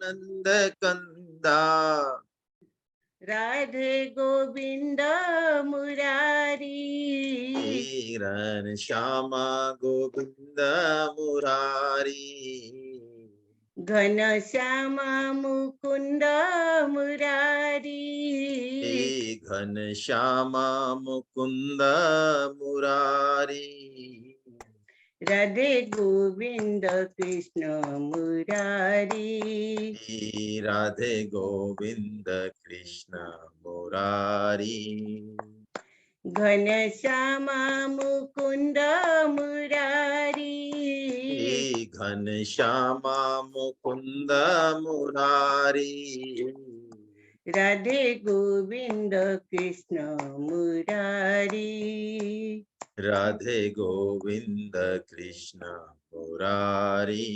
आनंद कंदा। राधे गोविंद मुरारी, घन श्यामा गोविंद मुरारी। घन श्यामा मुकुंद मुरारी, घन श्यामा मुकुंद मुरारी। राधे गोविंद कृष्ण मुरारी, राधे गोविंद कृष्ण मुरारी। घन श्यामा मुकुंद मुरारी, घन श्यामा मुकुंद मुरारी। राधे गोविंद कृष्ण मुरारी, राधे गोविंद कृष्ण मुरारी।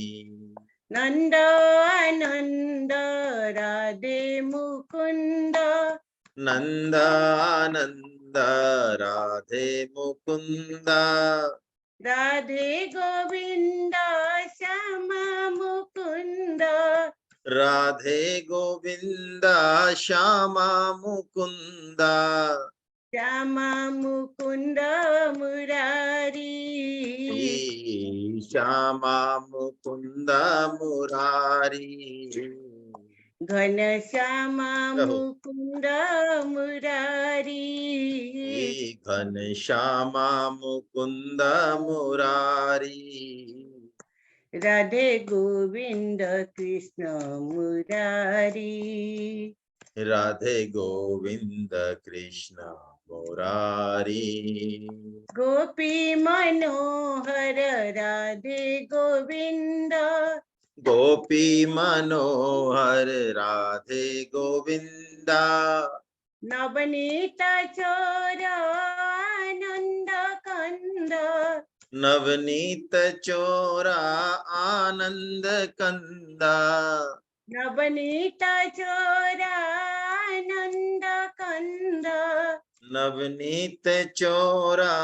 नंद आनंद राधे मुकुंद, नंदानंद राधे मुकुंद। राधे गोविंद श्यामा मुकुंद, राधे गोविंद श्यामा मुकुंद। श्यामा मुकुंद मुरारी, श्यामा मुकुंद मुरारी। घन श्यामा कहो। मुकुंद मुरारी, घन श्यामा मुकुंद मुरारी। राधे गोविंद कृष्ण मुरारी, राधे गोविंद कृष्ण मुरारी। गोपी मनोहर राधे गोविंद, गोपी मनोहर राधे गोविंदा। नवनीत चोर आनंद कंद, नवनीत चोरा आनंद कंदा। नवनीत चोर आनंद कंद, नवनीत चोरा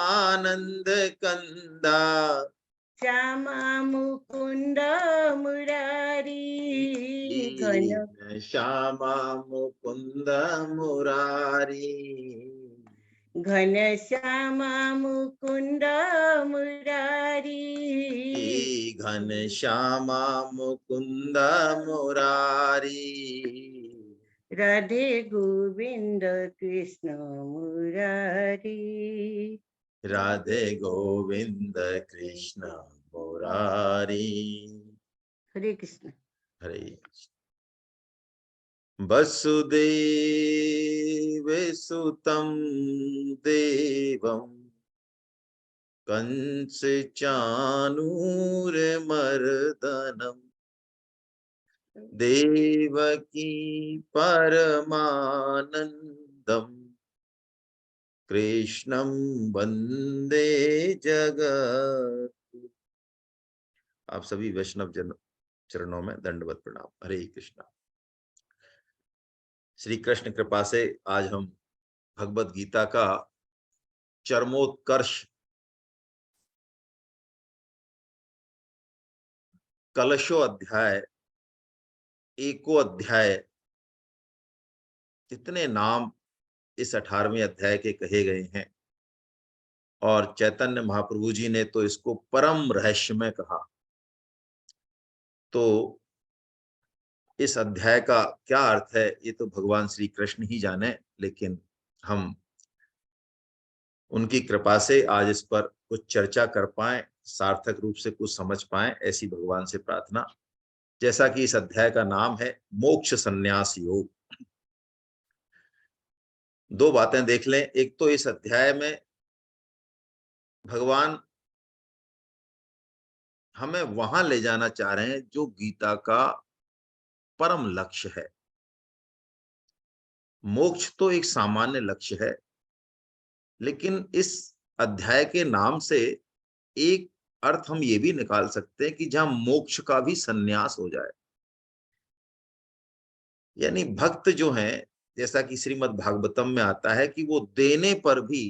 आनंद कंदा। श्यामा मुकुंद मुरारी, घन श्यामा मुकुंद मुरारी। घन श्यामा मुकुंद मुरारी, घन श्यामा मुकुंद मुरारी। राधे गोविंद कृष्ण मुरारी, राधे गोविंद कृष्ण मुरारी। हरे कृष्ण। हरे कृष्ण। वसुदेव सुतं देवं कंस चाणूरमर्दनम् देवकी परमानंदम् कृष्णं वंदे जगत्। आप सभी वैष्णव जन चरणों में दंडवत प्रणाम। हरे कृष्णा। श्री कृष्ण कृपा से आज हम भगवत गीता का चरमोत्कर्ष कलशो अध्याय, एको अध्याय, इतने नाम इस 18वें अध्याय के कहे गए हैं और चैतन्य महाप्रभु जी ने तो इसको परम रहस्यमय कहा। तो इस अध्याय का क्या अर्थ है ये तो भगवान श्री कृष्ण ही जाने, लेकिन हम उनकी कृपा से आज इस पर कुछ चर्चा कर पाए, सार्थक रूप से कुछ समझ पाए, ऐसी भगवान से प्रार्थना। जैसा कि इस अध्याय का नाम है मोक्ष संन्यास योग। दो बातें देख लें। एक तो इस अध्याय में भगवान हमें वहां ले जाना चाह रहे हैं जो गीता का परम लक्ष्य है। मोक्ष तो एक सामान्य लक्ष्य है, लेकिन इस अध्याय के नाम से एक अर्थ हम ये भी निकाल सकते हैं कि जहां मोक्ष का भी संन्यास हो जाए। यानी भक्त जो हैं, जैसा कि श्रीमद् भागवतम में आता है कि वो देने पर भी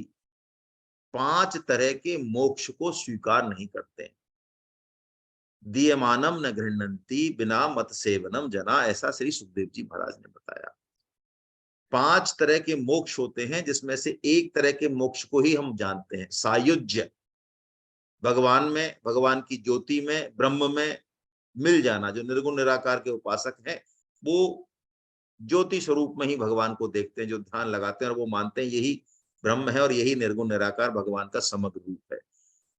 5 तरह के मोक्ष को स्वीकार नहीं करते। दीयमानम न गृह्णन्ति बिना मत सेवनम जना, ऐसा श्री सुखदेव जी महाराज ने बताया। 5 तरह के मोक्ष होते हैं, जिसमें से एक तरह के मोक्ष को ही हम जानते हैं, सायुज्य, भगवान में, भगवान की ज्योति में, ब्रह्म में मिल जाना। जो निर्गुण निराकार के उपासक हैं वो ज्योति स्वरूप में ही भगवान को देखते हैं, जो ध्यान लगाते हैं और वो मानते हैं यही ब्रह्म है और यही निर्गुण निराकार भगवान का समग्र रूप है।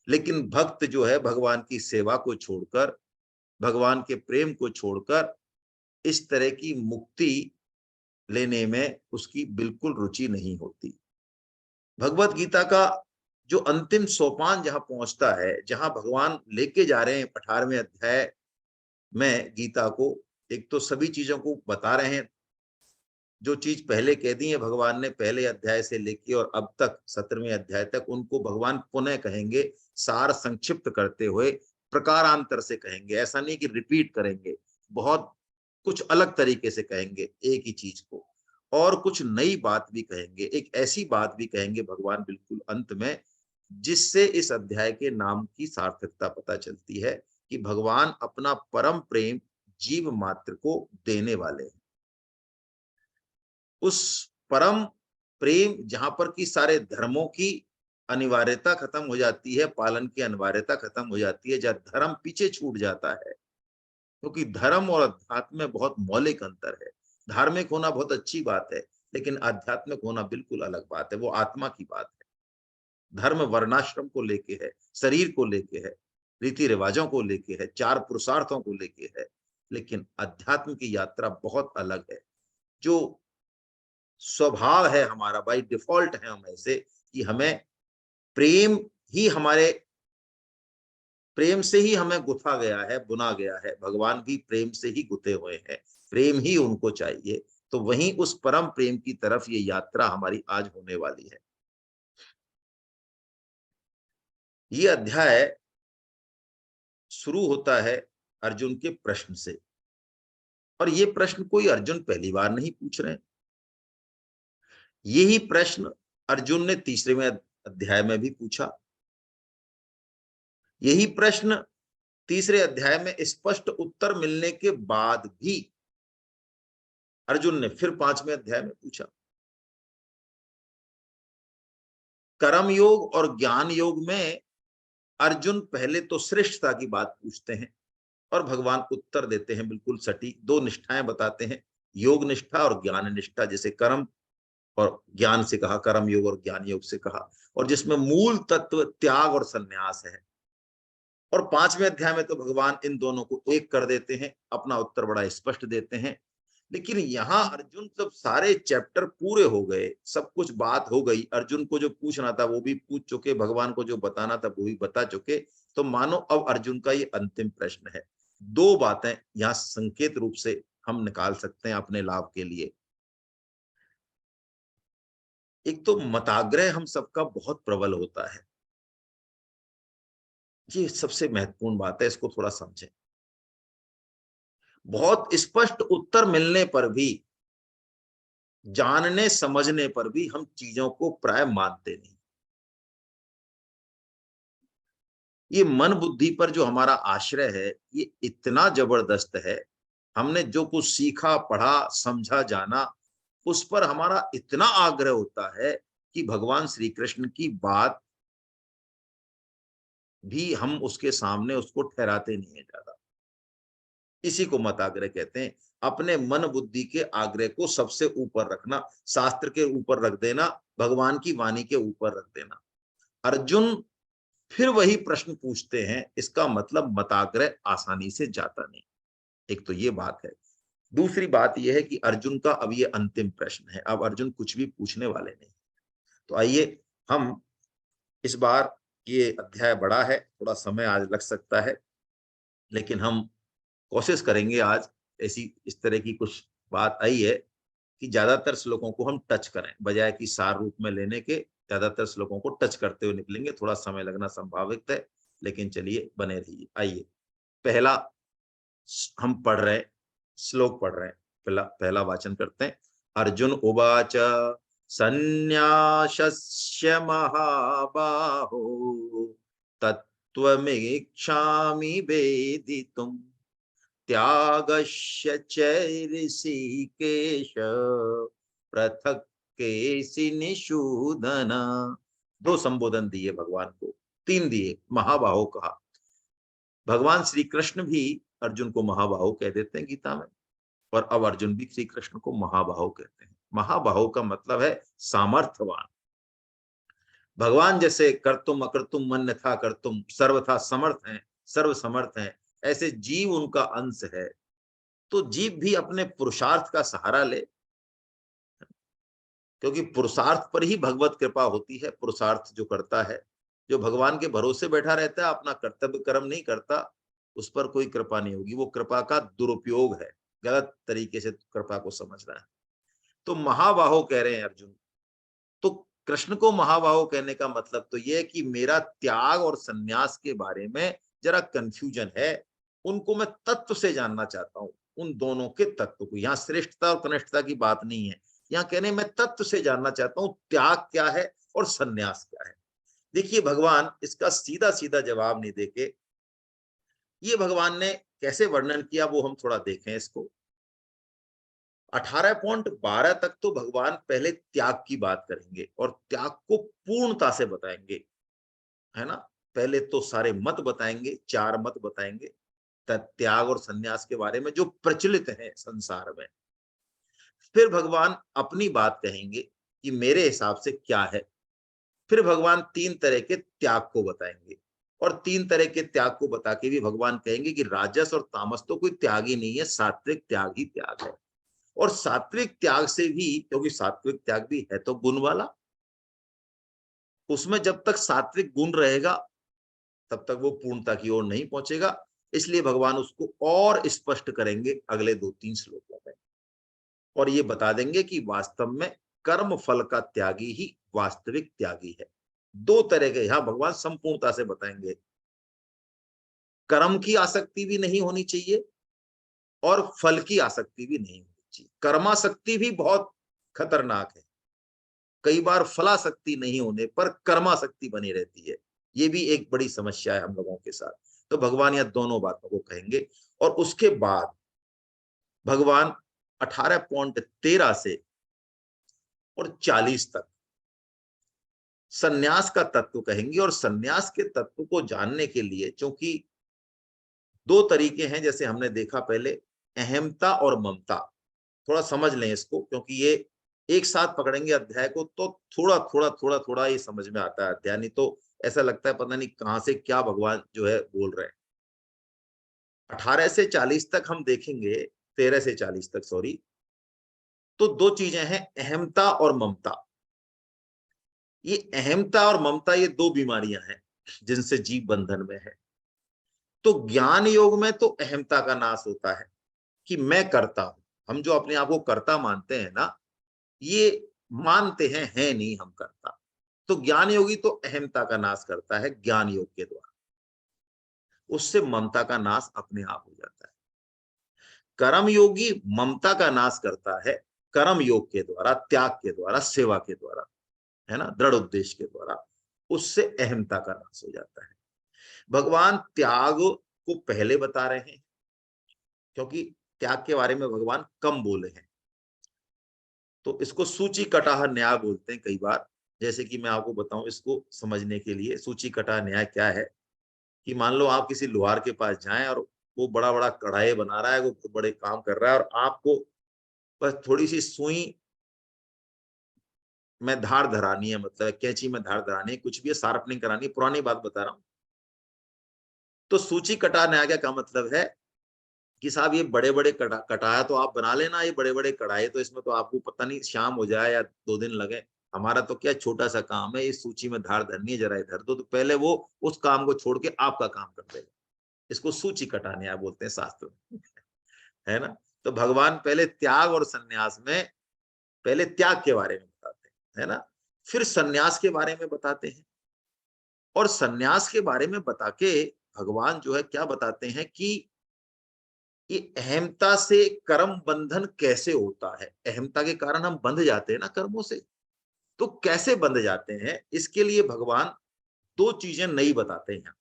लेकिन भक्त जो है भगवान की सेवा को छोड़कर, भगवान के प्रेम को छोड़कर इस तरह की मुक्ति लेने में उसकी बिल्कुल रुचि नहीं होती। भगवत गीता का जो अंतिम सोपान जहां पहुंचता है, जहां भगवान लेके जा रहे हैं 18वें अध्याय में गीता को, एक तो सभी चीजों को बता रहे हैं, जो चीज पहले कह दी है भगवान ने पहले अध्याय से लेके और अब तक 17वें अध्याय तक, उनको भगवान पुनः कहेंगे, सार संक्षिप्त करते हुए प्रकारांतर से कहेंगे। ऐसा नहीं कि रिपीट करेंगे, बहुत कुछ अलग तरीके से कहेंगे एक ही चीज को, और कुछ नई बात भी कहेंगे, एक ऐसी बात भी कहेंगे भगवान बिल्कुल अंत में, जिससे इस अध्याय के नाम की सार्थकता पता चलती है कि भगवान अपना परम प्रेम जीव मात्र को देने वाले हैं। उस परम प्रेम जहां पर कि सारे धर्मों की अनिवार्यता खत्म हो जाती है, पालन की अनिवार्यता खत्म हो जाती है, जहां धर्म पीछे छूट जाता है, क्योंकि धर्म और अध्यात्म में बहुत मौलिक अंतर है। धार्मिक होना बहुत अच्छी बात है, लेकिन आध्यात्मिक होना बिल्कुल अलग बात है, वो आत्मा की बात है। धर्म वर्णाश्रम को लेके है, शरीर को लेके है, रीति रिवाजों को लेके है, 4 पुरुषार्थों को लेके है, लेकिन अध्यात्म की यात्रा बहुत अलग है। जो स्वभाव है हमारा, बाय डिफॉल्ट है हम ऐसे कि हमें प्रेम ही हमारे, प्रेम से ही हमें गुथा गया है, बुना गया है। भगवान भी प्रेम से ही गुथे हुए हैं, प्रेम ही उनको चाहिए। तो वहीं उस परम प्रेम की तरफ ये यात्रा हमारी आज होने वाली है। ये अध्याय शुरू होता है अर्जुन के प्रश्न से, और ये प्रश्न कोई अर्जुन पहली बार नहीं पूछ रहे हैं। यही प्रश्न अर्जुन ने 3वें अध्याय में भी पूछा। यही प्रश्न 3रे अध्याय में स्पष्ट उत्तर मिलने के बाद भी अर्जुन ने फिर 5वें अध्याय में पूछा। कर्म योग और ज्ञान योग में अर्जुन पहले तो श्रेष्ठता की बात पूछते हैं और भगवान उत्तर देते हैं बिल्कुल सटीक। 2 निष्ठाएं बताते हैं, योग निष्ठा और ज्ञान निष्ठा। जैसे कर्म और ज्ञान से कहा, कर्म योग और ज्ञान योग से कहा, और जिसमें मूल तत्व त्याग और संन्यास है। और 5वें अध्याय में तो भगवान इन दोनों को एक कर देते हैं, अपना उत्तर बड़ा स्पष्ट देते हैं। लेकिन यहाँ अर्जुन जब सारे चैप्टर पूरे हो गए, सब कुछ बात हो गई, अर्जुन को जो पूछना था वो भी पूछ चुके, भगवान को जो बताना था वो भी बता चुके, तो मानो अब अर्जुन का ये अंतिम प्रश्न है। 2 बातें यहाँ संकेत रूप से हम निकाल सकते हैं अपने लाभ के लिए। एक तो मताग्रह हम सबका बहुत प्रबल होता है, ये सबसे महत्वपूर्ण बात है, इसको थोड़ा समझें। बहुत स्पष्ट उत्तर मिलने पर भी, जानने समझने पर भी हम चीजों को प्राय मानते नहीं। ये मन बुद्धि पर जो हमारा आश्रय है ये इतना जबरदस्त है, हमने जो कुछ सीखा, पढ़ा, समझा, जाना, उस पर हमारा इतना आग्रह होता है कि भगवान श्री कृष्ण की बात भी हम उसके सामने उसको ठहराते नहीं है ज्यादा। इसी को मत आग्रह कहते हैं। अपने मन बुद्धि के आग्रह को सबसे ऊपर रखना, शास्त्र के ऊपर रख देना, भगवान की वाणी के ऊपर रख देना। अर्जुन फिर वही प्रश्न पूछते हैं, इसका मतलब मताग्रह आसानी से जाता नहीं। एक तो ये बात है। दूसरी बात यह है कि अर्जुन का अब ये अंतिम प्रश्न है, अब अर्जुन कुछ भी पूछने वाले नहीं। तो आइए हम इस बार, ये अध्याय बड़ा है, थोड़ा समय आज लग सकता है, लेकिन हम कोशिश करेंगे आज, ऐसी इस तरह की कुछ बात आई है कि ज्यादातर श्लोकों को हम टच करें, बजाय कि सार रूप में लेने के ज्यादातर श्लोकों को टच करते हुए निकलेंगे। थोड़ा समय लगना संभावित है, लेकिन चलिए बने रहिए। आइए पहला हम पढ़ रहे, श्लोक पढ़ रहे हैं, पहला वाचन करते हैं। अर्जुन उवाच संन्यासस्य महाबाहो त्वमेक्षामि वेदितुम् त्यागस्य च ऋषिकेश पृथक् केसि निषूदन। दो संबोधन दिए भगवान को, तीन दिए, महाबाहो कहा। भगवान श्री कृष्ण भी अर्जुन को महाबाहो कह देते हैं गीता में, और अब अर्जुन भी श्री कृष्ण को महाबाहो कहते हैं। महाबाहो का मतलब है सामर्थ्यवान। भगवान जैसे कर्तुम अकर्तुम मन्यथा कर्तुम सर्वथा समर्थ हैं, सर्व समर्थ हैं, ऐसे जीव उनका अंश है। तो जीव भी अपने पुरुषार्थ का सहारा ले, क्योंकि पुरुषार्थ पर ही भगवत कृपा होती है। पुरुषार्थ जो करता है, जो भगवान के भरोसे बैठा रहता है, अपना कर्तव्य कर्म नहीं करता, उस पर कोई कृपा नहीं होगी। वो कृपा का दुरुपयोग है, गलत तरीके से कृपा को समझना है। तो महाबाहो कह रहे हैं अर्जुन। तो कृष्ण को महाबाहो कहने का मतलब तो यह है कि मेरा त्याग और संन्यास के बारे में जरा कंफ्यूजन है, उनको मैं तत्व से जानना चाहता हूं, उन दोनों के तत्व को। यहाँ श्रेष्ठता और कनिष्ठता की बात नहीं है, यहाँ कहने मैं तत्व से जानना चाहता हूं, त्याग क्या है और संन्यास क्या है। देखिए भगवान इसका सीधा सीधा जवाब नहीं देके, ये भगवान ने कैसे वर्णन किया वो हम थोड़ा देखें इसको। 18.12 तक तो भगवान पहले त्याग की बात करेंगे और त्याग को पूर्णता से बताएंगे, है ना। पहले तो सारे मत बताएंगे, चार मत बताएंगे त्याग और संन्यास के बारे में जो प्रचलित है संसार में। फिर भगवान अपनी बात कहेंगे कि मेरे हिसाब से क्या है। फिर भगवान तीन तरह के त्याग को बताएंगे, और तीन तरह के त्याग को बता के भी भगवान कहेंगे कि राजस और तामस तो कोई त्याग ही नहीं है, सात्विक त्याग ही त्याग है। और सात्विक त्याग से भी, क्योंकि सात्विक त्याग भी है तो गुण वाला, उसमें जब तक सात्विक गुण रहेगा तब तक वो पूर्णता की ओर नहीं पहुंचेगा। इसलिए भगवान उसको और स्पष्ट करेंगे अगले 2-3 श्लोकों में, और ये बता देंगे कि वास्तव में कर्म फल का त्यागी ही वास्तविक त्यागी है। दो तरह के यहां भगवान संपूर्णता से बताएंगे। कर्म की आसक्ति भी नहीं होनी चाहिए और फल की आसक्ति भी नहीं होनी चाहिए। कर्मासक्ति भी बहुत खतरनाक है, कई बार फलासक्ति नहीं होने पर कर्मासक्ति बनी रहती है, ये भी एक बड़ी समस्या है हम लोगों के साथ। तो भगवान यह दोनों बातों को कहेंगे, और उसके बाद भगवान 18.13 से और 40 तक सन्यास का तत्व कहेंगे। और सन्यास के तत्व को जानने के लिए, क्योंकि दो तरीके हैं जैसे हमने देखा पहले, अहमता और ममता, थोड़ा समझ लें इसको, क्योंकि ये एक साथ पकड़ेंगे अध्याय को तो थोड़ा थोड़ा थोड़ा थोड़ा ये समझ में आता है अध्याय, नहीं तो ऐसा लगता है पता नहीं कहां से क्या भगवान जो है बोल रहे हैं। 18 से 40 तक हम देखेंगे, 13 से 40 तक सॉरी। तो दो चीजें हैं, अहमता और ममता। ये अहमता और ममता ये दो बीमारियां हैं जिनसे जीव बंधन में है। तो ज्ञान योग में तो अहमता का नाश होता है कि मैं करता हूं। हम जो अपने आप को करता मानते हैं ना, ये मानते हैं, है नहीं हम करता। तो ज्ञान योगी तो अहमता का नाश करता है ज्ञान योग के द्वारा, उससे ममता का नाश अपने आप हो जाता है। कर्म योगी ममता का नाश करता है कर्म योग के द्वारा, त्याग के द्वारा, सेवा के द्वारा, है ना, दृढ़ उद्देश्य के द्वारा, उससे अहमता का नाश हो जाता है। भगवान त्याग को पहले बता रहे हैं क्योंकि त्याग के बारे में भगवान कम बोले हैं। तो इसको सूची कटाह न्याय बोलते हैं कई बार। जैसे कि मैं आपको बताऊं, इसको समझने के लिए सूची कटाह न्याय क्या है, कि मान लो आप किसी लोहार के पास जाएं और वो बड़ा बड़ा कढ़ाई बना रहा है, वो बहुत बड़े काम कर रहा है, और आपको बस थोड़ी सी सुई में धार धरानी है, मतलब कैंची में धार धरानी है, कुछ भी शार्पनिंग करानी है, पुरानी बात बता रहा हूं। तो सूची कटा न्याय का मतलब है कि साहब ये बड़े बड़े कटाया तो आप बना लेना, ये बड़े बड़े कढ़ाई तो इसमें तो आपको पता नहीं शाम हो जाए या 2 दिन लगे, हमारा तो क्या छोटा सा काम है, इस सूची में धार धरनी है, जरा इधर दो। तो पहले वो उस काम को छोड़ के आपका काम कर देगा। इसको सूची कटाने आप बोलते हैं शास्त्र में, है ना। तो भगवान पहले त्याग और सन्यास में, पहले त्याग के बारे में बताते हैं, है ना, फिर सन्यास के बारे में बताते हैं। और सन्यास के बारे में बता के भगवान जो है क्या बताते हैं कि ये अहमता से कर्म बंधन कैसे होता है। अहमता के कारण हम बंध जाते हैं ना कर्मों से, तो कैसे बंध जाते हैं, इसके लिए भगवान दो चीजें नई बताते हैं।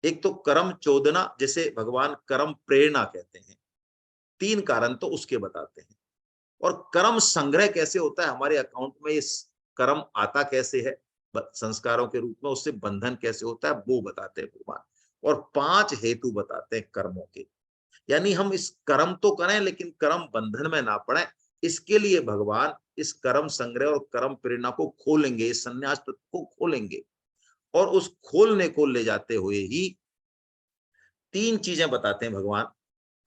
एक तो कर्म चोदना, जैसे भगवान कर्म प्रेरणा कहते हैं, 3 कारण तो उसके बताते हैं। और कर्म संग्रह कैसे होता है हमारे अकाउंट में, इस कर्म आता कैसे है संस्कारों के रूप में, उससे बंधन कैसे होता है वो बताते हैं भगवान। और 5 हेतु बताते हैं कर्मों के, यानी हम इस कर्म तो करें लेकिन कर्म बंधन में ना पड़े, इसके लिए भगवान इस कर्म संग्रह और कर्म प्रेरणा को खोलेंगे, इस संन्यास तत्व को खोलेंगे। और उस खोलने को ले जाते हुए ही 3 चीजें बताते हैं भगवान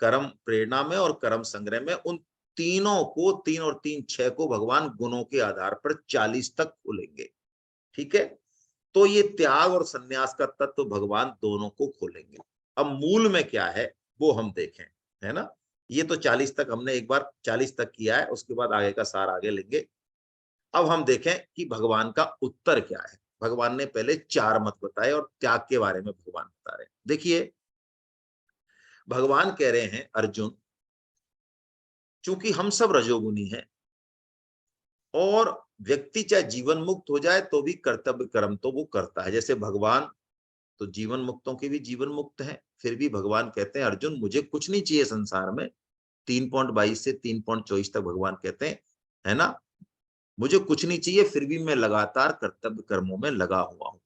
कर्म प्रेरणा में और कर्म संग्रह में। उन तीनों को, 3 और 3 6 को भगवान गुणों के आधार पर 40 तक खोलेंगे। ठीक है, तो ये त्याग और संन्यास का तत्व भगवान दोनों को खोलेंगे। अब मूल में क्या है वो हम देखें, है ना। ये तो 40 तक हमने एक बार 40 तक किया है, उसके बाद आगे का सार आगे लेंगे। अब हम देखें कि भगवान का उत्तर क्या है। भगवान ने पहले 4 मत बताए और त्याग के बारे में भगवान बता रहे हैं। देखिए, भगवान कह रहे हैं अर्जुन, चूंकि हम सब रजोगुनी हैं और व्यक्ति चाहे जीवन मुक्त हो जाए तो भी कर्तव्य कर्म तो वो करता है। जैसे भगवान तो जीवन मुक्तों के भी जीवन मुक्त हैं, फिर भी भगवान कहते हैं अर्जुन मुझे कुछ नहीं चाहिए संसार में। 3.22 से 3.24 तक भगवान कहते हैं, है ना, मुझे कुछ नहीं चाहिए, फिर भी मैं लगातार कर्तव्य कर्मों में लगा हुआ हूं।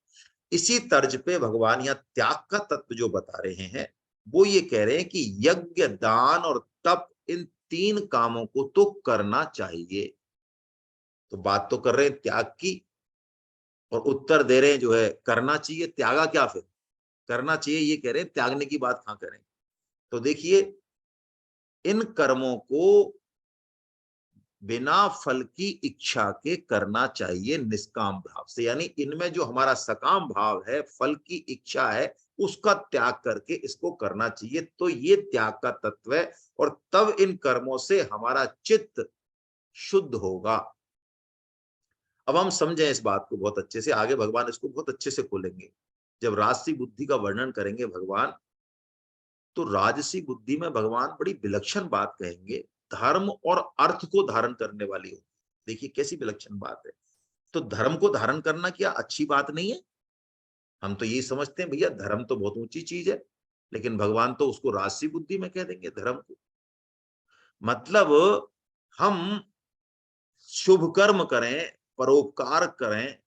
इसी तर्ज पे भगवान यहाँ त्याग का तत्व जो बता रहे हैं, वो ये कह रहे हैं कि यज्ञ, दान और तप, इन 3 कामों को तो करना चाहिए। तो बात तो कर रहे हैं त्याग की, और उत्तर दे रहे हैं जो है करना चाहिए। त्यागा क्या फिर, करना चाहिए ये कह रहे हैं, त्यागने की बात कहां करें। तो देखिए, इन कर्मों को बिना फल की इच्छा के करना चाहिए, निष्काम भाव से। यानी इनमें जो हमारा सकाम भाव है, फल की इच्छा है, उसका त्याग करके इसको करना चाहिए। तो ये त्याग का तत्व है, और तब इन कर्मों से हमारा चित्त शुद्ध होगा। अब हम समझें इस बात को बहुत अच्छे से, आगे भगवान इसको बहुत अच्छे से खोलेंगे। जब राजसी बुद्धि का वर्णन करेंगे भगवान, तो राजसी बुद्धि में भगवान बड़ी विलक्षण बात कहेंगे, धर्म और अर्थ को धारण करने वाली हो। देखिए कैसी विलक्षण बात है। तो धर्म को धारण करना क्या अच्छी बात नहीं है? हम तो यही समझते हैं भैया धर्म तो बहुत ऊंची चीज है, लेकिन भगवान तो उसको राजसी बुद्धि में कह देंगे धर्म को। मतलब हम शुभ कर्म करें, परोपकार करें,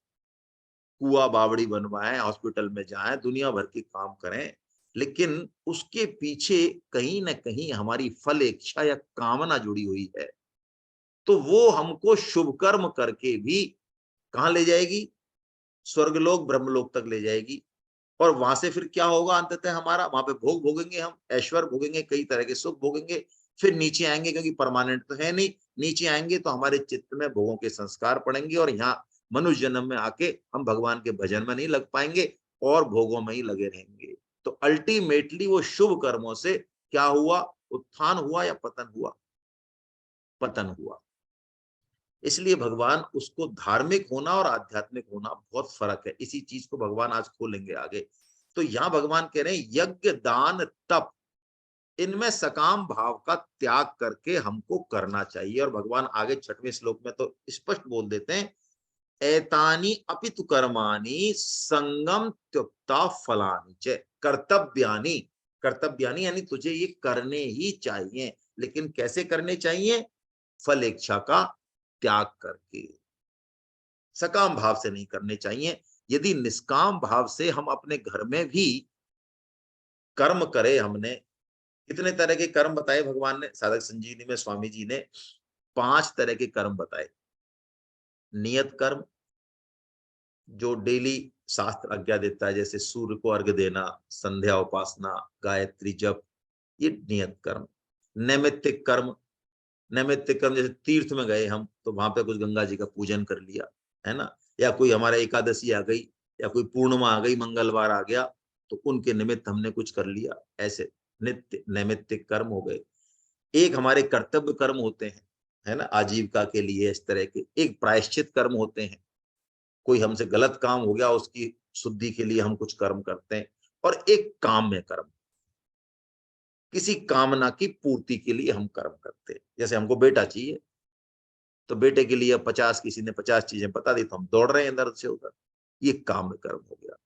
कुआ बावड़ी बनवाएं, हॉस्पिटल में जाएं, दुनिया भर के काम करें, लेकिन उसके पीछे कहीं ना कहीं हमारी फल इच्छा या कामना जुड़ी हुई है, तो वो हमको शुभ कर्म करके भी कहाँ ले जाएगी? स्वर्गलोक ब्रह्मलोक तक ले जाएगी। और वहां से फिर क्या होगा? अंततः हमारा वहां पे भोग भोगेंगे, हम ऐश्वर्य भोगेंगे, कई तरह के सुख भोगेंगे, फिर नीचे आएंगे, क्योंकि परमानेंट तो है नहीं। नीचे आएंगे तो हमारे चित्त में भोगों के संस्कार पड़ेंगे, और यहाँ मनुष्य जन्म में आके हम भगवान के भजन में नहीं लग पाएंगे और भोगों में ही लगे रहेंगे। तो अल्टीमेटली वो शुभ कर्मों से क्या हुआ? उत्थान हुआ या पतन हुआ? पतन हुआ। इसलिए भगवान उसको, धार्मिक होना और आध्यात्मिक होना बहुत फर्क है। इसी चीज को भगवान आज खोलेंगे आगे। तो यहाँ भगवान कह रहे हैं यज्ञ, दान, तप, इनमें सकाम भाव का त्याग करके हमको करना चाहिए। और भगवान आगे 6वें श्लोक में तो स्पष्ट बोल देते हैं, एतानी अपितु कर्माणि संगम त्यक्ता फलानि च कर्तव्यानि। कर्तव्यानि यानी तुझे ये करने ही चाहिए, लेकिन कैसे करने चाहिए? फल इच्छा का त्याग करके, सकाम भाव से नहीं करने चाहिए। यदि निष्काम भाव से हम अपने घर में भी कर्म करे, हमने कितने तरह के कर्म बताए भगवान ने, साधक संजीवनी में स्वामी जी ने 5 तरह के कर्म बताए। नियत कर्म, जो डेली शास्त्र आज्ञा देता है, जैसे सूर्य को अर्घ्य देना, संध्या उपासना, गायत्री जप, ये नियत कर्म। नैमित्तिक कर्म, नैमित्तिक कर्म जैसे तीर्थ में गए हम, तो वहां पे कुछ गंगा जी का पूजन कर लिया, है ना, या कोई हमारा एकादशी आ गई, या कोई पूर्णिमा आ गई, मंगलवार आ गया, तो उनके निमित्त हमने कुछ कर लिया, ऐसे नित्य नैमित्तिक कर्म हो गए। एक हमारे कर्तव्य कर्म होते हैं, है ना, आजीविका के लिए, इस तरह के। एक प्रायश्चित कर्म होते हैं, कोई हमसे गलत काम हो गया उसकी शुद्धि के लिए हम कुछ कर्म करते हैं। और एक काम में कर्म, किसी कामना की पूर्ति के लिए हम कर्म करते हैं। जैसे हमको बेटा चाहिए, तो बेटे के लिए 50, किसी ने 50 चीजें बता दी, तो हम दौड़ रहे हैं इधर से उधर, ये काम में कर्म हो गया।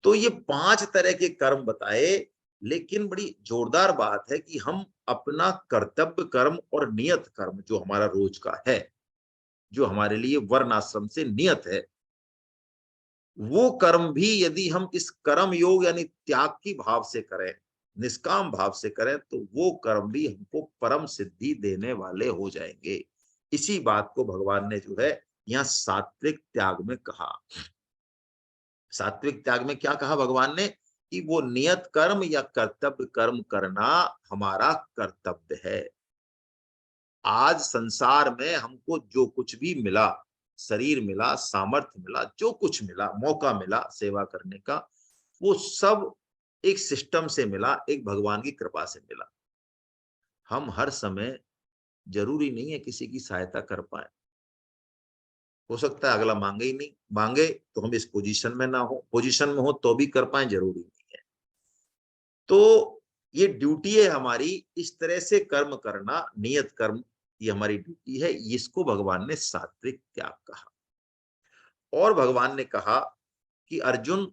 तो ये 5 तरह के कर्म बताए, लेकिन बड़ी जोरदार बात है कि हम अपना कर्तव्य कर्म और नियत कर्म जो हमारा रोज का है, जो हमारे लिए वर्ण आश्रम से नियत है, वो कर्म भी यदि हम इस कर्म योग यानी त्याग की भाव से करें, निष्काम भाव से करें, तो वो कर्म भी हमको परम सिद्धि देने वाले हो जाएंगे। इसी बात को भगवान ने जो है यहाँ सात्विक त्याग में कहा। सात्विक त्याग में क्या कहा भगवान ने कि वो नियत कर्म या कर्तव्य कर्म करना हमारा कर्तव्य है। आज संसार में हमको जो कुछ भी मिला, शरीर मिला, सामर्थ्य मिला, जो कुछ मिला, मौका मिला सेवा करने का, वो सब एक सिस्टम से मिला, एक भगवान की कृपा से मिला। हम हर समय जरूरी नहीं है किसी की सहायता कर पाए। हो सकता है अगला मांगे ही नहीं, मांगे तो हम इस पोजीशन में ना हो, पोजीशन में हो तो भी कर पाए, जरूरी नहीं है। तो ये ड्यूटी है हमारी, इस तरह से कर्म करना, नियत कर्म, ये हमारी ड्यूटी है। इसको भगवान ने सात्विक त्याग कहा। और भगवान ने कहा कि अर्जुन,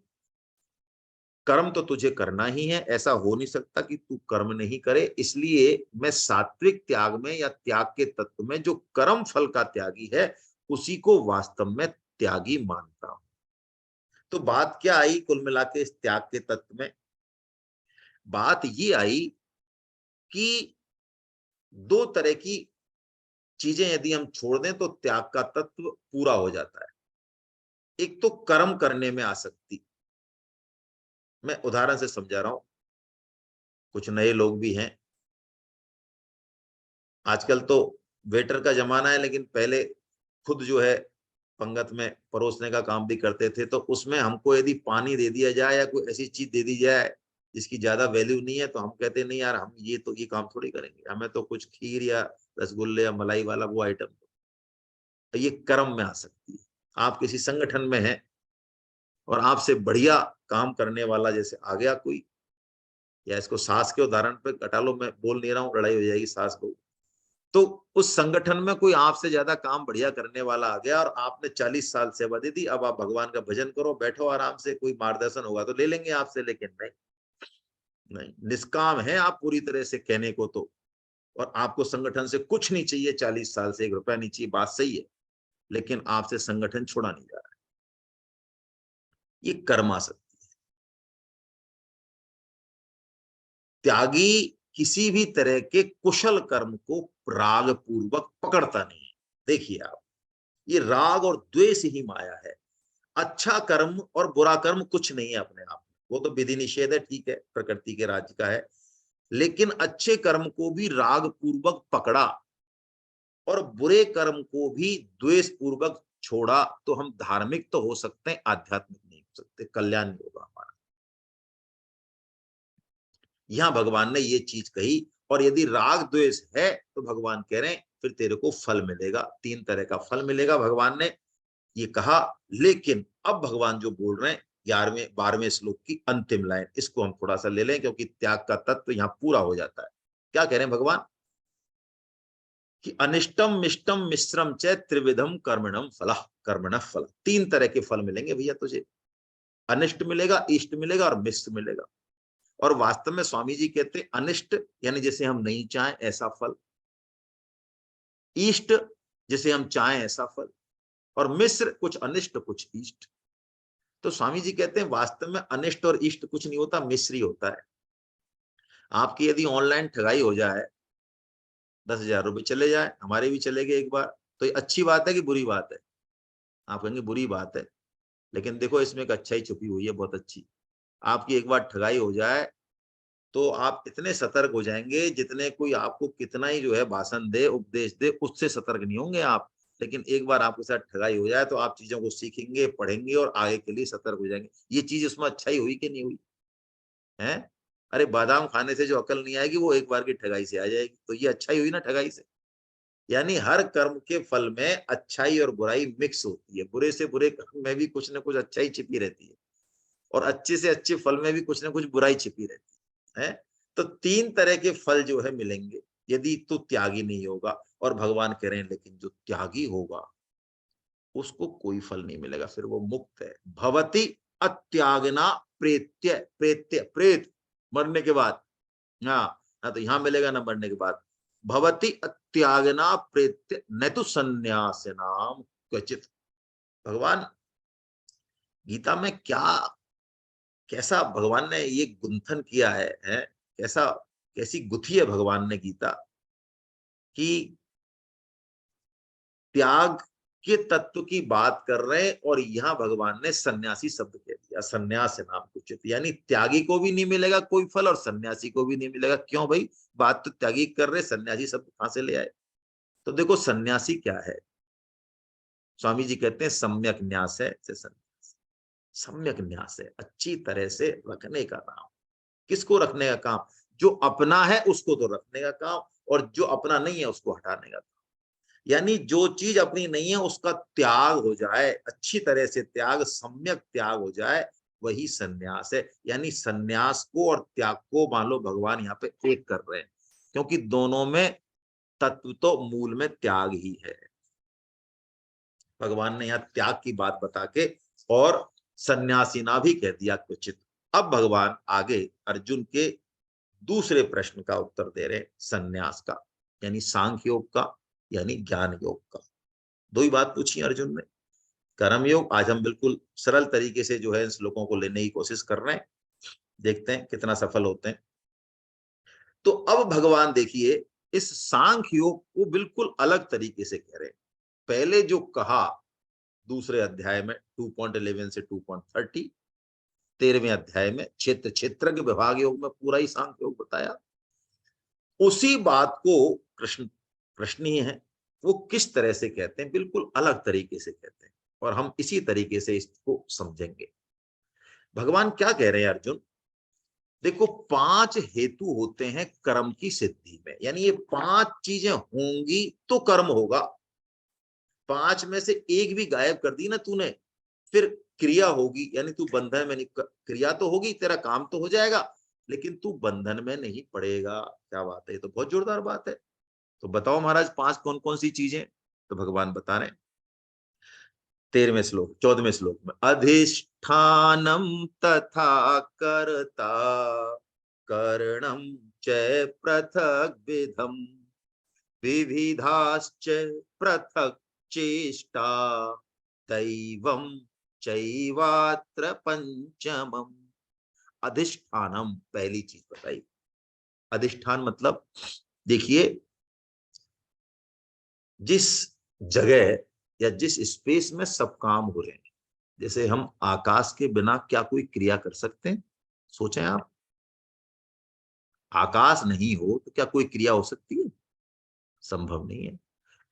कर्म तो तुझे करना ही है, ऐसा हो नहीं सकता कि तू कर्म नहीं करे। इसलिए मैं सात्विक त्याग में या त्याग के तत्व में जो कर्म फल का त्यागी है, उसी को वास्तव में त्यागी मानता हूं। तो बात क्या आई कुल मिला के इस त्याग के तत्व में? बात ये आई कि दो तरह की चीजें यदि हम छोड़ दें तो त्याग का तत्व पूरा हो जाता है। एक तो कर्म करने में आसक्ति। मैं उदाहरण से समझा रहा हूं, कुछ नए लोग भी हैं। आजकल तो वेटर का जमाना है, लेकिन पहले खुद जो है पंगत में परोसने का काम भी करते थे। तो उसमें हमको यदि पानी दे दिया जाए या कोई ऐसी चीज दे दी जाए जिसकी ज्यादा वैल्यू नहीं है, तो हम कहते नहीं यार, हम ये काम थोड़ी करेंगे, हमें तो कुछ खीर या रसगुल्ले या मलाई वाला वो आइटम। तो ये कर्म में आ सकती है। आप किसी संगठन में हैं और आपसे बढ़िया काम करने वाला जैसे आ गया कोई, या इसको सास के उदाहरण पे घटा लो, मैं बोल नहीं रहा हूँ लड़ाई हो जाएगी सास बहू। तो उस संगठन में कोई आपसे ज्यादा काम बढ़िया करने वाला आ गया और आपने 40 साल सेवा दे दी, अब आप भगवान का भजन करो, बैठो आराम से, कोई मार्गदर्शन होगा तो ले लेंगे आपसे, लेकिन नहीं, नहीं, निष्काम है आप पूरी तरह से कहने को तो। और आपको संगठन से कुछ नहीं चाहिए, 40 साल से 1 रुपया नहीं चाहिए, बात सही है, लेकिन आपसे संगठन छोड़ा नहीं जा रहा है। ये कर्म आ सकती है। त्यागी किसी भी तरह के कुशल कर्म को राग पूर्वक पकड़ता नहीं है। देखिए आप, ये राग और द्वेष ही माया है। अच्छा कर्म और बुरा कर्म कुछ नहीं है अपने आप में, वो तो विधि निषेध है, ठीक है, प्रकृति के राज्य का है। लेकिन अच्छे कर्म को भी राग पूर्वक पकड़ा और बुरे कर्म को भी द्वेष पूर्वक छोड़ा, तो हम धार्मिक तो हो सकते हैं, आध्यात्मिक नहीं हो सकते, कल्याण नहीं होगा हमारा। यहां भगवान ने ये चीज कही। और यदि राग द्वेष है तो भगवान कह रहे हैं फिर तेरे को फल मिलेगा, 3 तरह का फल मिलेगा, भगवान ने ये कहा। लेकिन अब भगवान जो बोल रहे हैं 11वें 12वें श्लोक की अंतिम लाइन, इसको हम थोड़ा सा ले लें, क्योंकि त्याग का तत्व यहाँ पूरा हो जाता है। क्या कह रहे हैं भगवान कि अनिष्टम मिष्टम मिश्रम च त्रिविधम कर्मणम फलः, कर्मण फल, 3 तरह के फल मिलेंगे भैया तुझे। अनिष्ट मिलेगा, इष्ट मिलेगा और मिश्र मिलेगा। और वास्तव में स्वामी जी कहते हैं अनिष्ट यानी जैसे हम नहीं चाहें ऐसा फल, इष्ट जैसे हम चाहें ऐसा फल, और मिश्र कुछ अनिष्ट कुछ इष्ट। तो स्वामी जी कहते हैं वास्तव में अनिष्ट और इष्ट कुछ नहीं होता, मिश्र ही होता है। आपकी यदि ऑनलाइन ठगाई हो जाए, 10,000 रुपए चले जाए, हमारे भी चले गए एक बार, तो ये अच्छी बात है कि बुरी बात है? आप कहेंगे बुरी बात है, लेकिन देखो इसमें एक अच्छाई छुपी हुई है, बहुत अच्छी। आपकी एक बार ठगाई हो जाए तो आप इतने सतर्क हो जाएंगे, जितने कोई आपको कितना ही जो है भाषण दे, उपदेश दे, उससे सतर्क नहीं होंगे आप। लेकिन एक बार आपके साथ ठगाई हो जाए तो आप चीजों को सीखेंगे, पढ़ेंगे और आगे के लिए सतर्क हो जाएंगे। ये चीज उसमें अच्छाई हुई कि नहीं हुई है? अरे बादाम खाने से जो अकल नहीं आएगी वो एक बार की ठगाई से आ जाएगी, तो ये अच्छाई हुई ना ठगाई से। यानी हर कर्म के फल में अच्छाई और बुराई मिक्स होती है, बुरे से बुरे कर्म में भी कुछ ना कुछ अच्छाई छिपी रहती है, और अच्छे से अच्छे फल में भी कुछ ना कुछ बुराई छिपी रहती है। तो 3 तरह के फल जो है मिलेंगे यदि तू त्यागी नहीं होगा। और भगवान कह रहे हैं लेकिन जो त्यागी होगा उसको कोई फल नहीं मिलेगा, फिर वो मुक्त है। भवति अत्यागना प्रेत्य, प्रेत्य प्रेत मरने के बाद, हाँ ना तो यहां मिलेगा ना मरने के बाद। भवति अत्यागना प्रेत्य न तो संन्यास नाम क्वचित। भगवान गीता में क्या कैसा भगवान ने ये गुंथन किया है कैसा कैसी गुथी है भगवान ने गीता कि त्याग के तत्व की बात कर रहे हैं और यहां भगवान ने सन्यासी शब्द कह दिया, सन्यास नाम कुछ, यानी त्यागी को भी नहीं मिलेगा कोई फल और सन्यासी को भी नहीं मिलेगा। क्यों भाई, बात तो त्यागी कर रहे, सन्यासी शब्द कहां से ले आए? तो देखो सन्यासी क्या है, स्वामी जी कहते हैं सम्यक न्यास है से सन्यास। सम्यक न्यास है अच्छी तरह से रखने का काम। किसको रखने का काम? जो अपना है उसको तो रखने का काम, और जो अपना नहीं है उसको हटाने का काम। यानी जो चीज अपनी नहीं है उसका त्याग हो जाए, अच्छी तरह से त्याग, सम्यक त्याग हो जाए, वही सन्यास है। यानी सन्यास को और त्याग को मान लो भगवान यहाँ पे एक कर रहे हैं, क्योंकि दोनों में तत्व तो मूल में त्याग ही है। भगवान ने यहाँ त्याग की बात बता के और सन्यासीना भी कह दिया क्वचित। अब भगवान आगे अर्जुन के दूसरे प्रश्न का उत्तर दे रहे, सन्यास का, यानी सांख्य योग का, यानी ज्ञान योग का। दो ही बात पूछी अर्जुन ने। कर्म योग आज हम बिल्कुल सरल तरीके से जो है इन श्लोकों को लेने की कोशिश कर रहे हैं, देखते हैं कितना सफल होते हैं। तो अब भगवान देखिए इस सांख्य योग को बिल्कुल अलग तरीके से कह रहे हैं। पहले जो कहा दूसरे अध्याय में 2.11 से 2.30, 13वें अध्याय में क्षेत्र क्षेत्र के विभाग योग में पूरा ही सांख्य योग बताया। उसी बात को कृष्ण प्रश्न ही है, वो किस तरह से कहते हैं, बिल्कुल अलग तरीके से कहते हैं, और हम इसी तरीके से इसको समझेंगे। भगवान क्या कह रहे हैं अर्जुन, देखो 5 हेतु होते हैं कर्म की सिद्धि में, यानी ये 5 चीजें होंगी तो कर्म होगा। 5 में से एक भी गायब कर दी ना तूने, फिर क्रिया होगी, यानी तू बंधन में नहीं, क्रिया तो होगी, तेरा काम तो हो जाएगा, लेकिन तू बंधन में नहीं पड़ेगा। क्या बात है, ये तो बहुत जोरदार बात है। तो बताओ महाराज 5 कौन कौन सी चीजें? तो भगवान बता रहे हैं 13वें श्लोक 14वें श्लोक में, अधिष्ठानम तथा कर्ता करणम च पृथक विधम विविधाश्च पृथक चेष्टा दैवम चैवात्र पंचमम। अधिष्ठानम पहली चीज बताई। अधिष्ठान मतलब देखिए जिस जगह या जिस स्पेस में सब काम हो रहे हैं, जैसे हम आकाश के बिना क्या कोई क्रिया कर सकते हैं? सोचें आप, आकाश नहीं हो तो क्या कोई क्रिया हो सकती है? संभव नहीं है।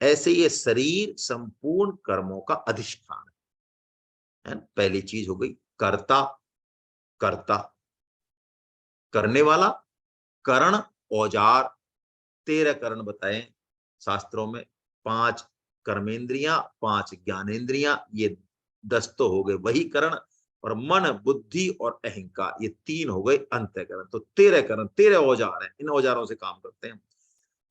ऐसे ये शरीर संपूर्ण कर्मों का अधिष्ठान है। पहली चीज हो गई कर्ता, कर्ता करने वाला, करण औजार, 13 करण बताए शास्त्रों में, 5 कर्मेंद्रियां, 5 ज्ञानेन्द्रियां, ये 10 तो हो गए वही करण, और मन बुद्धि और अहंकार ये 3 हो गए अंतःकरण। तो 13 करण, 13 औजार हैं, इन औजारों से काम करते हैं।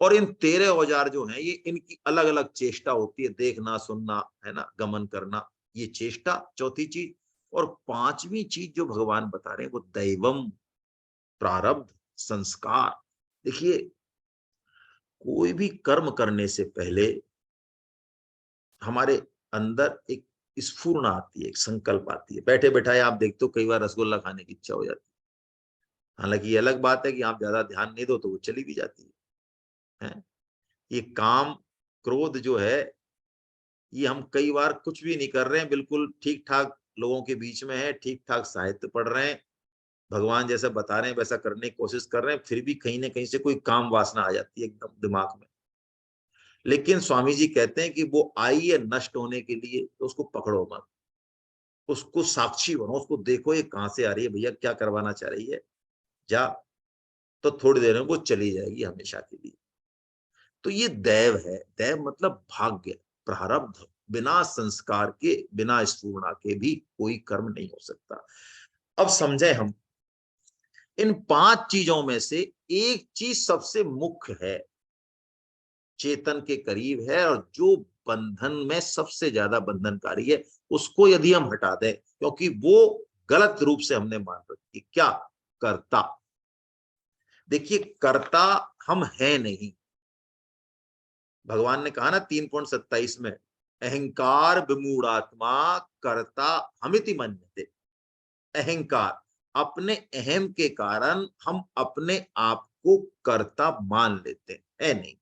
और इन 13 औजार जो हैं ये इनकी अलग अलग चेष्टा होती है, देखना सुनना है ना, गमन करना, ये चेष्टा चौथी चीज। और 5वीं चीज जो भगवान बता रहे हैं वो दैवम, प्रारब्ध, संस्कार। देखिए कोई भी कर्म करने से पहले हमारे अंदर एक स्फूर्णा आती है, एक संकल्प आती है। बैठे बैठाए आप देखते हो कई बार रसगुल्ला खाने की इच्छा हो जाती है, हालांकि ये अलग बात है कि आप ज्यादा ध्यान नहीं दो तो वो चली भी जाती है। ये काम क्रोध जो है ये हम कई बार कुछ भी नहीं कर रहे हैं, बिल्कुल ठीक ठाक लोगों के बीच में है, ठीक ठाक साहित्य पढ़ रहे हैं, भगवान जैसा बता रहे हैं वैसा करने की कोशिश कर रहे हैं, फिर भी कहीं ना कहीं से कोई काम वासना आ जाती है एकदम दिमाग में। लेकिन स्वामी जी कहते हैं कि वो आई है नष्ट होने के लिए, तो उसको पकड़ो मत, उसको साक्षी बनो, उसको देखो ये कहां से आ रही है, भैया क्या करवाना चाह रही है, जा, तो थोड़ी देर में वो चली जाएगी हमेशा के लिए। तो ये दैव है, दैव मतलब भाग्य, प्रारब्ध। बिना संस्कार के, बिना स्फूर्णा के भी कोई कर्म नहीं हो सकता। अब समझे हम, इन 5 चीजों में से एक चीज सबसे मुख्य है, चेतन के करीब है, और जो बंधन में सबसे ज्यादा बंधनकारी है, उसको यदि हम हटा दें, क्योंकि वो गलत रूप से हमने मान रखी। क्या? कर्ता। देखिए, कर्ता हम हैं नहीं। भगवान ने कहा ना 3.27 में, अहंकार विमूढ़ात्मा कर्ता हमिति मन्यते। अहंकार, अपने अहम के कारण हम अपने आप को कर्ता मान लेते हैं नहीं।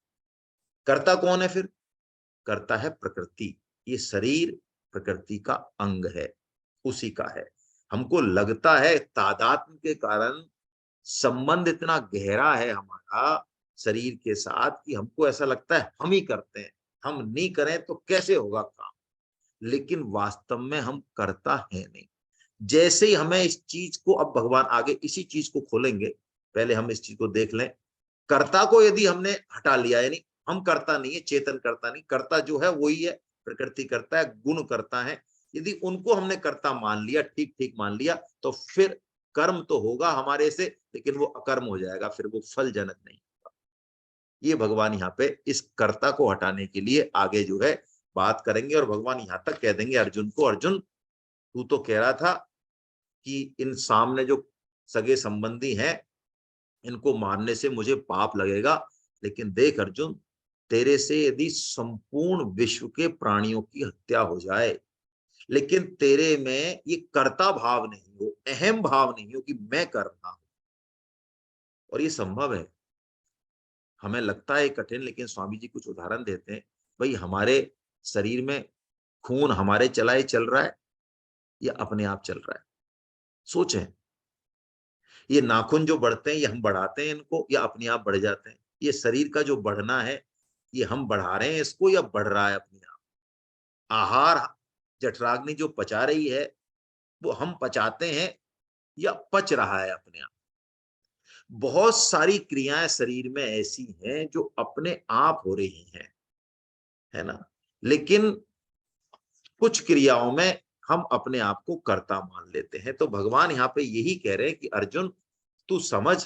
कर्ता कौन है फिर? कर्ता है प्रकृति। ये शरीर प्रकृति का अंग है, उसी का है। हमको लगता है तादात्म्य के कारण संबंध इतना गहरा है हमारा शरीर के साथ कि हमको ऐसा लगता है हम ही करते हैं, हम नहीं करें तो कैसे होगा काम। लेकिन वास्तव में हम करता है नहीं। जैसे ही हमें इस चीज को, अब भगवान आगे इसी चीज को खोलेंगे, पहले हम इस चीज को देख लें। कर्ता को यदि हमने हटा लिया, यानी हम करता नहीं है, चेतन करता नहीं, कर्ता जो है वही है, प्रकृति करता है, गुण करता है, यदि उनको हमने कर्ता मान लिया, ठीक ठीक मान लिया, तो फिर कर्म तो होगा हमारे से, लेकिन वो अकर्म हो जाएगा, फिर वो फलजनक नहीं होगा। ये भगवान यहाँ पे इस कर्ता को हटाने के लिए आगे जो है बात करेंगे, और भगवान यहाँ तक कह देंगे अर्जुन को, अर्जुन तू तो कह रहा था कि इन सामने जो सगे संबंधी हैं इनको मारने से मुझे पाप लगेगा, लेकिन देख अर्जुन, तेरे से यदि संपूर्ण विश्व के प्राणियों की हत्या हो जाए, लेकिन तेरे में ये कर्ता भाव नहीं हो, अहम भाव नहीं हो कि मैं कर रहा हूं, और ये संभव है। हमें लगता है कठिन, लेकिन स्वामी जी कुछ उदाहरण देते हैं। भाई, हमारे शरीर में खून हमारे चलाए चल रहा है या अपने आप चल रहा है? सोचें। ये नाखून जो बढ़ते हैं, ये हम बढ़ाते हैं इनको या अपने आप बढ़ जाते हैं? ये शरीर का जो बढ़ना है, ये हम बढ़ा रहे हैं इसको या बढ़ रहा है अपने आप? आहार जठराग्नि जो पचा रही है, वो हम पचाते हैं या पच रहा है अपने आप? बहुत सारी क्रियाएं शरीर में ऐसी हैं जो अपने आप हो रही हैं, है ना? लेकिन कुछ क्रियाओं में हम अपने आप को कर्ता मान लेते हैं। तो भगवान यहाँ पे यही कह रहे हैं कि अर्जुन, तू समझ,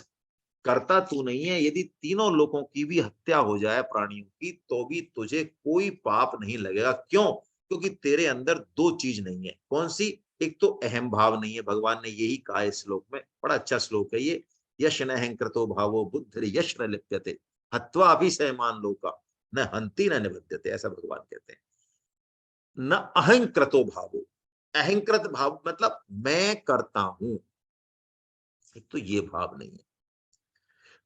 करता तू नहीं है। यदि तीनों लोगों की भी हत्या हो जाए प्राणियों की, तो भी तुझे कोई पाप नहीं लगेगा। क्यों? क्योंकि तेरे अंदर दो चीज नहीं है। कौन सी? एक तो अहम भाव नहीं है। भगवान ने यही कहा इस श्लोक में, बड़ा अच्छा श्लोक है ये। यश न अहंकृतो भावो बुद्धि यश न लिप्यते हत्वा अभिशयमान लोका न हंति न निबध्यते, ऐसा भगवान कहते हैं। न अहंकृतो भावो, अहंकृत भाव मतलब मैं करता हूं, एक तो ये भाव नहीं है।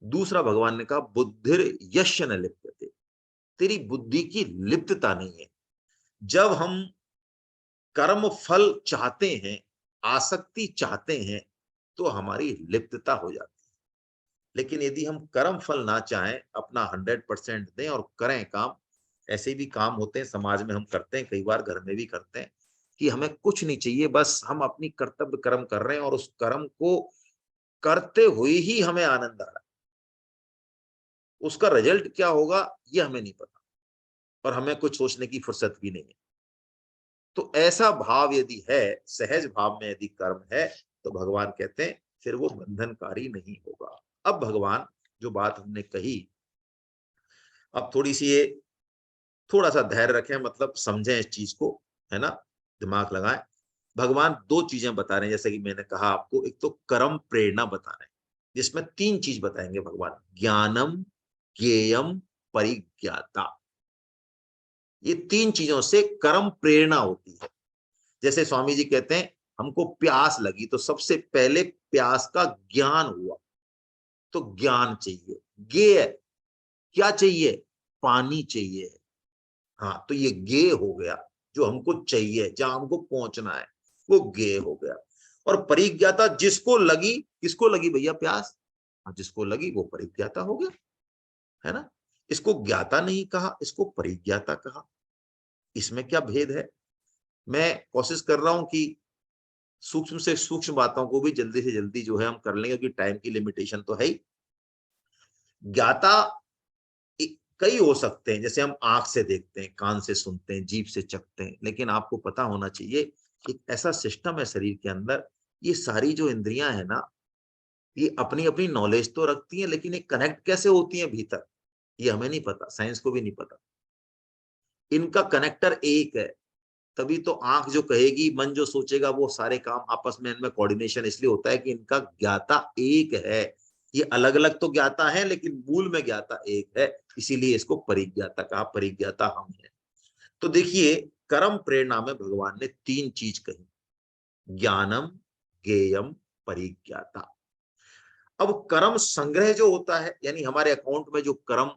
दूसरा भगवान ने कहा बुद्धिर यश न लिप्यते, तेरी बुद्धि की लिप्तता नहीं है। जब हम कर्म फल चाहते हैं, आसक्ति चाहते हैं, तो हमारी लिप्तता हो जाती है। लेकिन यदि हम कर्म फल ना चाहें, अपना 100% दें और करें काम, ऐसे भी काम होते हैं समाज में, हम करते हैं, कई बार घर में भी करते हैं, कि हमें कुछ नहीं चाहिए, बस हम अपनी कर्तव्य कर्म कर रहे हैं और उस कर्म को करते हुए ही हमें आनंद आ रहा है। उसका रिजल्ट क्या होगा ये हमें नहीं पता, और हमें कुछ सोचने की फुर्सत भी नहीं है। तो ऐसा भाव यदि है, सहज भाव में यदि कर्म है, तो भगवान कहते हैं फिर वो बंधनकारी नहीं होगा। अब भगवान जो बात हमने कही, अब थोड़ी सी ये, थोड़ा सा धैर्य रखें, मतलब समझें इस चीज को, है ना, दिमाग लगाएं। भगवान दो चीजें बता रहे हैं, जैसे कि मैंने कहा आपको, एक तो कर्म प्रेरणा बता रहे हैं, जिसमें तीन चीज बताएंगे भगवान, ज्ञानम, ज्ञेयम, परिज्ञाता। ये तीन चीजों से कर्म प्रेरणा होती है। जैसे स्वामी जी कहते हैं हमको प्यास लगी, तो सबसे पहले प्यास का ज्ञान हुआ, तो ज्ञान चाहिए। ज्ञेय क्या चाहिए? पानी चाहिए। हाँ, तो ये ज्ञेय हो गया, जो हमको चाहिए, जहां हमको पहुंचना है, वो ज्ञेय हो गया। और परिज्ञाता, जिसको लगी, किसको लगी भैया प्यास? हाँ, जिसको लगी वो परिज्ञाता हो गया, है ना। इसको ज्ञाता नहीं कहा, इसको परिज्ञाता कहा। इसमें क्या भेद है? मैं कोशिश कर रहा हूं कि सूक्ष्म से सूक्ष्म बातों को भी जल्दी से जल्दी जो है हम कर लेंगे, क्योंकि टाइम की लिमिटेशन तो है ही। ज्ञाता कई हो सकते हैं, जैसे हम आंख से देखते हैं, कान से सुनते हैं, जीभ से चखते हैं, लेकिन आपको पता होना चाहिए कि ऐसा सिस्टम है शरीर के अंदर, ये सारी जो इंद्रियां है ना, ये अपनी अपनी नॉलेज तो रखती हैं, लेकिन ये कनेक्ट कैसे होती हैं भीतर, ये हमें नहीं पता, साइंस को भी नहीं पता। इनका कनेक्टर एक है, तभी तो आंख जो कहेगी, मन जो सोचेगा, वो सारे काम आपस में इनमें कोऑर्डिनेशन इसलिए होता है कि इनका ज्ञाता एक है। ये अलग अलग तो ज्ञाता है लेकिन मूल में ज्ञाता एक है, इसीलिए इसको परिज्ञाता कहा। परिज्ञाता हम है। तो देखिए, कर्म प्रेरणा में भगवान ने तीन चीज कही, ज्ञानम, ज्ञेयम, परिज्ञाता। अब कर्म संग्रह जो होता है, यानी हमारे अकाउंट में जो कर्म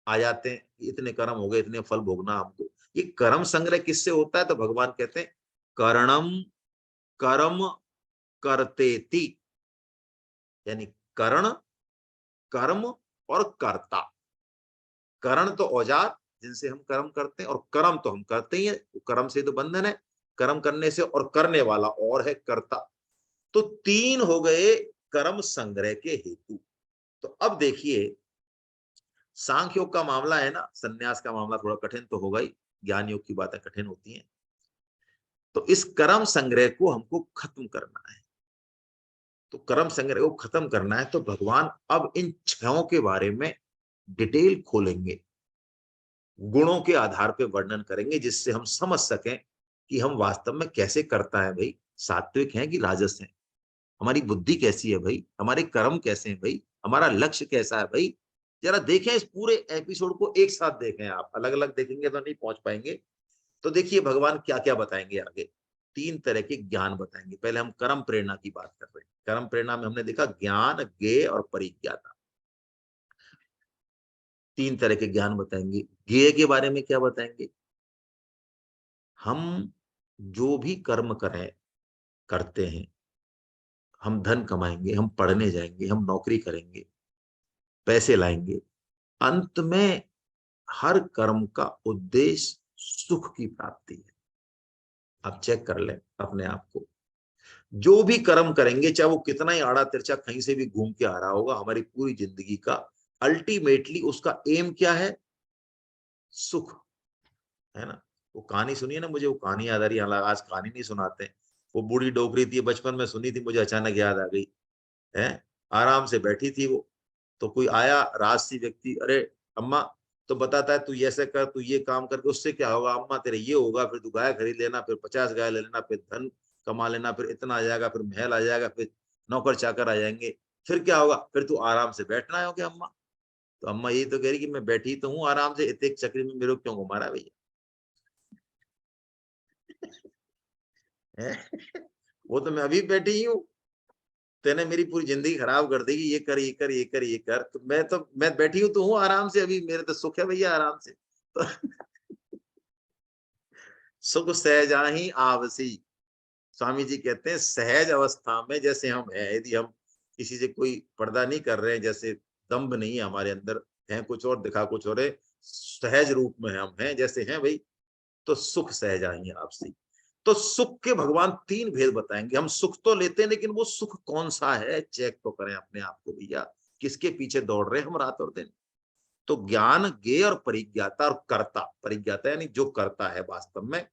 आ जाते हैं, इतने कर्म हो गए, इतने फल भोगना हमको, ये कर्म संग्रह किससे होता है? तो भगवान कहते हैं कर्णम कर्म करतेति, यानी कर्ण, कर्म और कर्ता। कर्ण तो औजार जिनसे हम कर्म करते हैं, और कर्म तो हम करते ही हैं, कर्म से तो बंधन है कर्म करने से, और करने वाला और है कर्ता। तो तीन हो गए कर्म संग्रह के हेतु। तो अब देखिए, सांख्य योग का मामला है ना, संन्यास का मामला थोड़ा कठिन तो होगा ही, ज्ञान योग की बातें कठिन होती हैं। तो इस कर्म संग्रह को हमको खत्म करना है। तो कर्म संग्रह को खत्म करना है तो भगवान अब इन छहों के बारे में डिटेल खोलेंगे, गुणों के आधार पर वर्णन करेंगे, जिससे हम समझ सकें कि हम वास्तव में कैसे करता है भाई, सात्विक है कि राजस है, हमारी बुद्धि कैसी है भाई, हमारे कर्म कैसे हैं भाई, हमारा लक्ष्य कैसा है भाई। जरा देखें, इस पूरे एपिसोड को एक साथ देखें। आप अलग अलग देखेंगे तो नहीं पहुंच पाएंगे। तो देखिए भगवान क्या क्या बताएंगे आगे। तीन तरह के ज्ञान बताएंगे। पहले हम कर्म प्रेरणा की बात कर रहे हैं। कर्म प्रेरणा में हमने देखा ज्ञान, ज्ञेय और परिज्ञाता, तीन तरह के ज्ञान बताएंगे। ज्ञेय के बारे में क्या बताएंगे? हम जो भी कर्म करें, करते हैं, हम धन कमाएंगे, हम पढ़ने जाएंगे, हम नौकरी करेंगे, पैसे लाएंगे, अंत में हर कर्म का उद्देश्य सुख की प्राप्ति है। आप चेक कर लें अपने आप को। जो भी कर्म करेंगे, चाहे वो कितना ही आड़ा तिरछा कहीं से भी घूम के आ रहा होगा, हमारी पूरी जिंदगी का अल्टीमेटली उसका एम क्या है? सुख, है ना। वो कहानी सुनिए ना, मुझे वो कहानी याद आ रही है, आज कहानी नहीं सुनाते। वो बूढ़ी डोकरी थी, बचपन में सुनी थी, मुझे अचानक याद आ गई है। आराम से बैठी थी वो, तो कोई आया राजसी व्यक्ति, अरे अम्मा, तो बताता है तू ऐसे कर, तू ये काम करके उससे क्या होगा अम्मा, तेरे ये होगा, फिर तू गाय खरीद लेना, फिर 50 गाय ले लेना, फिर धन कमा लेना, फिर इतना आ जाएगा, फिर महल आ जाएगा, फिर नौकर चाकर आ जाएंगे, फिर क्या होगा, फिर तू आराम से बैठना है क्या अम्मा। तो अम्मा यही तो कह रही कि मैं बैठी तो हूँ आराम से, इतने चक्री में मेरे को क्यों घुमा रहा है भैया। वो तो मैं अभी बैठी ही हूँ, तेने मेरी पूरी जिंदगी खराब कर देगी, ये कर ये कर ये कर ये कर, तो मैं बैठी हूँ तो हूँ आराम से, अभी मेरे तो सुख है भैया आराम से। तो सुख सहजा ही आवसी, स्वामी जी कहते हैं सहज अवस्था में जैसे हम हैं, यदि हम किसी से कोई पर्दा नहीं कर रहे हैं, जैसे दम्भ नहीं है हमारे अंदर, है कुछ और दिखा कुछ और है, सहज रूप में हम हैं जैसे हैं भाई, तो सुख सहजा ही आपसी। तो सुख के भगवान तीन भेद बताएंगे। हम सुख तो लेते हैं, लेकिन वो सुख कौन सा है, चेक तो करें अपने आप को भैया, किसके पीछे दौड़ रहे हैं हम रात और दिन। तो ज्ञान, ज्ञेय और परिज्ञाता और कर्ता। परिज्ञाता यानी जो करता है वास्तव में,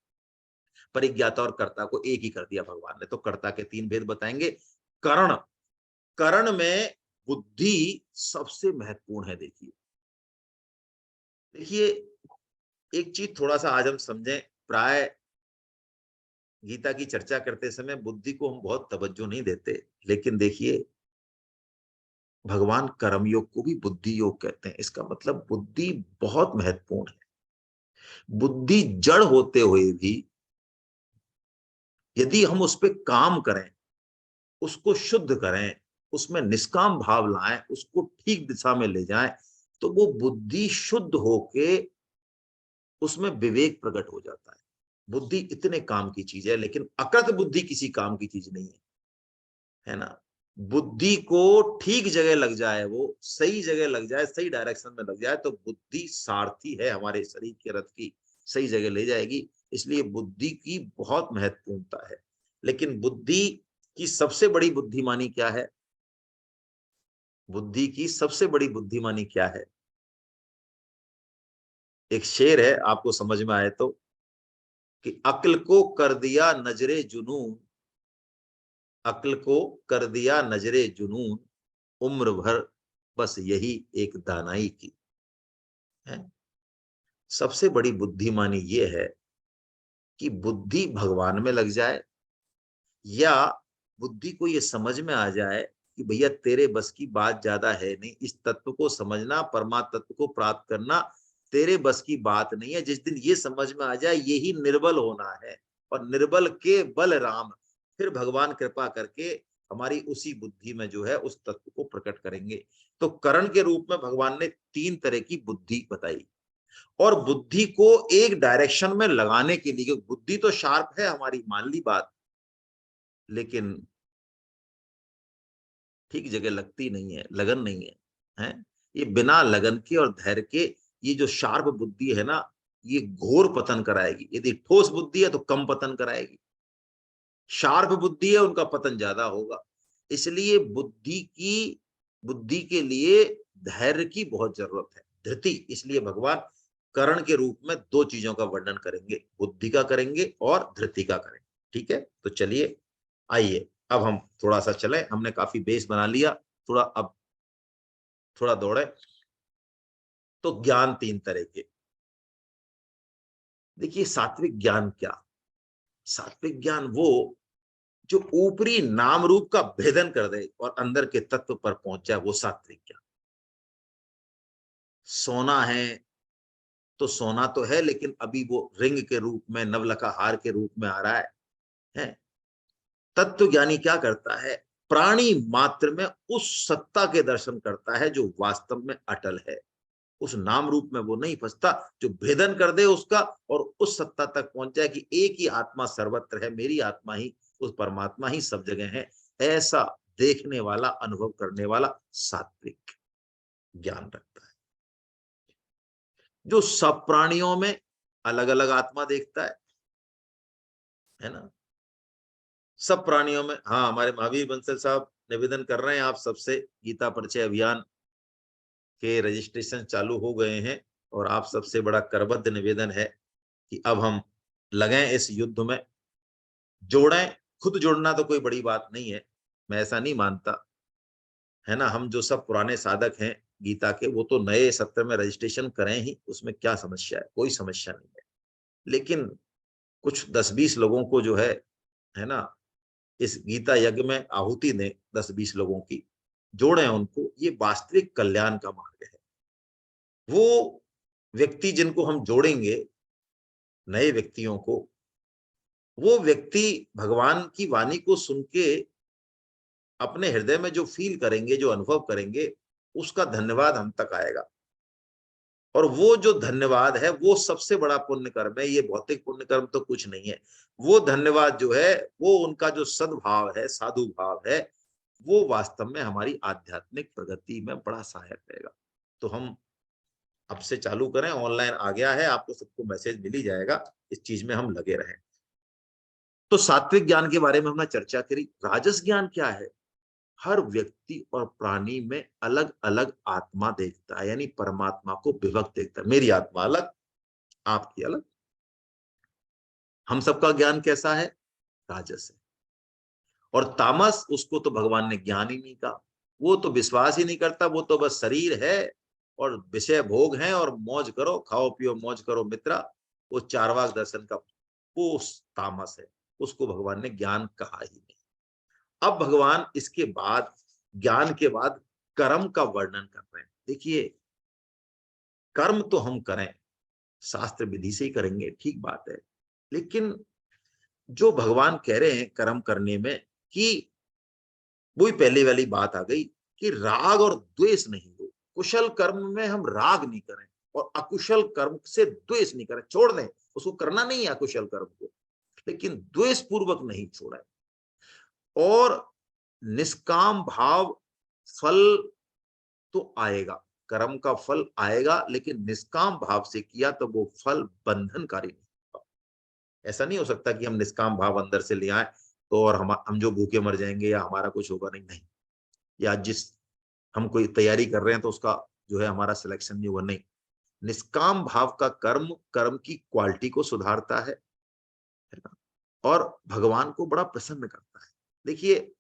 परिज्ञाता और कर्ता को एक ही कर दिया भगवान ने। तो कर्ता के तीन भेद बताएंगे। करण, करण में बुद्धि सबसे महत्वपूर्ण है। देखिए देखिए, एक चीज थोड़ा सा आज हम समझें, प्राय गीता की चर्चा करते समय बुद्धि को हम बहुत तवज्जो नहीं देते, लेकिन देखिए भगवान कर्म योग को भी बुद्धि योग कहते हैं। इसका मतलब बुद्धि बहुत महत्वपूर्ण है। बुद्धि जड़ होते हुए भी यदि हम उस पर काम करें, उसको शुद्ध करें, उसमें निष्काम भाव लाएं, उसको ठीक दिशा में ले जाएं, तो वो बुद्धि शुद्ध होके उसमें विवेक प्रकट हो जाता है। बुद्धि इतने काम की चीज है, लेकिन अकृत बुद्धि किसी काम की चीज नहीं है, है ना। बुद्धि को ठीक जगह लग जाए, वो सही जगह लग जाए, सही डायरेक्शन में लग जाए, तो बुद्धि सारथी है हमारे शरीर के रथ की, सही जगह ले जाएगी। इसलिए बुद्धि की बहुत महत्वपूर्णता है। लेकिन बुद्धि की सबसे बड़ी बुद्धिमानी क्या है? बुद्धि की सबसे बड़ी बुद्धिमानी क्या है? एक शेर है, आपको समझ में आए तो, कि अक्ल को कर दिया नजरे जुनून, अक्ल को कर दिया नजरे जुनून, उम्र भर बस यही एक दानाई की है। सबसे बड़ी बुद्धिमानी ये है कि बुद्धि भगवान में लग जाए, या बुद्धि को ये समझ में आ जाए कि भैया तेरे बस की बात ज्यादा है नहीं, इस तत्व को समझना, परमात्म तत्व को प्राप्त करना तेरे बस की बात नहीं है। जिस दिन ये समझ में आ जाए यही निर्बल होना है, और निर्बल के बल राम, फिर भगवान कृपा करके हमारी उसी बुद्धि में जो है उस तत्व को प्रकट करेंगे। तो करण के रूप में भगवान ने 3 तरह की बुद्धि बताई, और बुद्धि को एक डायरेक्शन में लगाने के लिए, बुद्धि तो शार्प है हमारी, मान ली बात, लेकिन ठीक जगह लगती नहीं है, लगन नहीं है, हैं? ये बिना लगन के और धैर्य के ये जो शार्प बुद्धि है ना, ये घोर पतन कराएगी। यदि ठोस बुद्धि है तो कम पतन कराएगी, शार्प बुद्धि है उनका पतन ज्यादा होगा। इसलिए बुद्धि के लिए धैर्य की बहुत जरूरत है, धृति। इसलिए भगवान करण के रूप में 2 चीजों का वर्णन करेंगे, बुद्धि का करेंगे और धृति का करेंगे। ठीक है, तो चलिए आइए अब हम थोड़ा सा चले, हमने काफी बेस बना लिया, थोड़ा अब थोड़ा दौड़े। तो ज्ञान 3 तरह के। देखिए सात्विक ज्ञान क्या, सात्विक ज्ञान वो जो ऊपरी नाम रूप का भेदन कर दे और अंदर के तत्व पर पहुंच जाए, वो सात्विक ज्ञान। सोना है तो सोना तो है, लेकिन अभी वो रिंग के रूप में, नवलखा हार के रूप में आ रहा है? तत्व ज्ञानी क्या करता है, प्राणी मात्र में उस सत्ता के दर्शन करता है जो वास्तव में अटल है। उस नाम रूप में वो नहीं फंसता, जो भेदन कर दे उसका और उस सत्ता तक पहुंच जाए कि एक ही आत्मा सर्वत्र है, मेरी आत्मा ही, उस परमात्मा ही सब जगह है, ऐसा देखने वाला, अनुभव करने वाला सात्विक ज्ञान रखता है। जो सब प्राणियों में अलग अलग आत्मा देखता है ना, सब प्राणियों में। हाँ, हमारे महावीर बंसल साहब निवेदन कर रहे हैं आप सबसे, गीता परिचय अभियान के रजिस्ट्रेशन चालू हो गए हैं, और आप सबसे बड़ा करबद्ध निवेदन है कि अब हम लगे इस युद्ध में, जोड़ें। खुद जोड़ना तो कोई बड़ी बात नहीं है, मैं ऐसा नहीं मानता, है ना। हम जो सब पुराने साधक हैं गीता के, वो तो नए सत्र में रजिस्ट्रेशन करें ही, उसमें क्या समस्या है, कोई समस्या नहीं है। लेकिन कुछ 10-20 लोगों को जो है ना, इस गीता यज्ञ में आहुति दें, 10-20 लोगों की, जोड़ें उनको, ये वास्तविक कल्याण का मार्ग है। वो व्यक्ति जिनको हम जोड़ेंगे, नए व्यक्तियों को, वो व्यक्ति भगवान की वाणी को सुन के अपने हृदय में जो फील करेंगे, जो अनुभव करेंगे, उसका धन्यवाद हम तक आएगा। और वो जो धन्यवाद है वो सबसे बड़ा पुण्य कर्म है, ये भौतिक पुण्य कर्म तो कुछ नहीं है। वो धन्यवाद जो है, वो उनका जो सद्भाव है, साधु भाव है, वो वास्तव में हमारी आध्यात्मिक प्रगति में बड़ा सहायक रहेगा। तो हम अब से चालू करें, ऑनलाइन आ गया है, आपको सबको मैसेज मिल ही जाएगा, इस चीज में हम लगे रहें। तो सात्विक ज्ञान के बारे में हमने चर्चा करी। राजस ज्ञान क्या है, हर व्यक्ति और प्राणी में अलग अलग आत्मा देखता है, यानी परमात्मा को विभक्त देखता है। मेरी आत्मा अलग, आपकी अलग। हम सबका ज्ञान कैसा है, राजस है। और तामस, उसको तो भगवान ने ज्ञान ही नहीं कहा, वो तो विश्वास ही नहीं करता, वो तो बस शरीर है और विषय भोग हैं, और मौज करो, खाओ पियो मौज करो मित्रा। वो चारवाक दर्शन का वो तामस है, उसको भगवान ने ज्ञान कहा ही नहीं। अब भगवान इसके बाद, ज्ञान के बाद कर्म का वर्णन कर रहे हैं। देखिए, कर्म तो हम करें, शास्त्र विधि से ही करेंगे, ठीक बात है, लेकिन जो भगवान कह रहे हैं कर्म करने में, कि वही पहले वाली बात आ गई कि राग और द्वेष नहीं हो। कुशल कर्म में हम राग नहीं करें, और अकुशल कर्म से द्वेष नहीं करें, छोड़ दें, उसको करना नहीं है अकुशल कर्म को, लेकिन द्वेष पूर्वक नहीं छोड़ा। और निष्काम भाव, फल तो आएगा, कर्म का फल आएगा, लेकिन निष्काम भाव से किया तो वो फल बंधनकारी नहीं होगा। ऐसा नहीं हो सकता कि हम निष्काम भाव अंदर से ले आए तो और हम जो भूखे मर जाएंगे या हमारा कुछ होगा नहीं, नहीं। या जिस हम कोई तैयारी कर रहे हैं तो उसका जो है हमारा सिलेक्शन नहीं हुआ, नहीं। निष्काम भाव का कर्म, कर्म की क्वालिटी को सुधारता है ना, और भगवान को बड़ा प्रसन्न करता है। देखिए,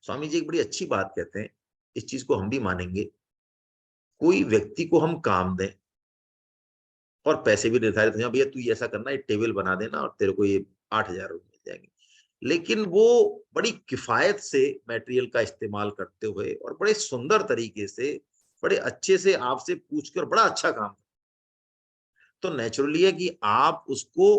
स्वामी जी एक बड़ी अच्छी बात कहते हैं, इस चीज को हम भी मानेंगे। कोई व्यक्ति को हम काम दें, और पैसे भी निर्धारित हो जाए, भैया तू ये ऐसा करना, ये टेबल बना देना और तेरे को ये 8,000 रुपये मिल जाएंगे। लेकिन वो बड़ी किफायत से मटेरियल का इस्तेमाल करते हुए और बड़े सुंदर तरीके से, बड़े अच्छे से आपसे पूछकर बड़ा अच्छा काम, तो नेचुरली है कि आप उसको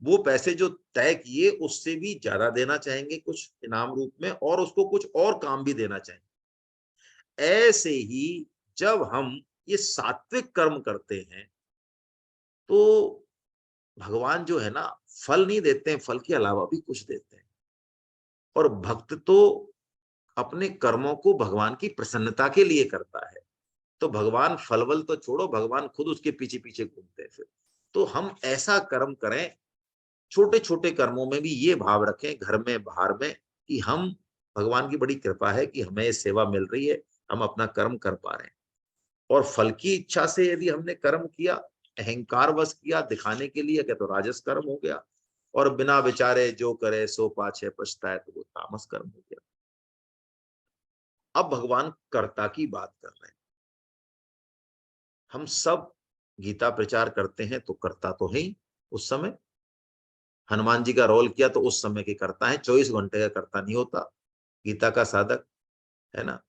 वो पैसे जो तय किए उससे भी ज्यादा देना चाहेंगे कुछ इनाम रूप में, और उसको कुछ और काम भी देना चाहेंगे। ऐसे ही जब हम ये सात्विक कर्म करते हैं तो भगवान जो है ना, फल नहीं देते हैं, फल के अलावा भी कुछ देते हैं। और भक्त तो अपने कर्मों को भगवान की प्रसन्नता के लिए करता है, तो भगवान फलवल तो छोड़ो, भगवान खुद उसके पीछे पीछे घूमते हैं फिर। तो हम ऐसा कर्म करें, छोटे छोटे कर्मों में भी ये भाव रखें, घर में बाहर में, कि हम, भगवान की बड़ी कृपा है कि हमें ये सेवा मिल रही है, हम अपना कर्म कर पा रहे हैं। और फल की इच्छा से यदि हमने कर्म किया, अहंकार वश किया, दिखाने के लिए, क्या तो राजस कर्म हो गया। और बिना विचारे जो करे सो पाछे पछताए, तो वो तामस कर्म हो गया। अब भगवान कर्ता की बात कर रहे हैं। हम सब गीता प्रचार करते हैं तो कर्ता तो है ही। उस समय हनुमान जी का रोल किया तो उस समय के कर्ता है, 24 घंटे का कर्ता नहीं होता गीता का साधक, है ना।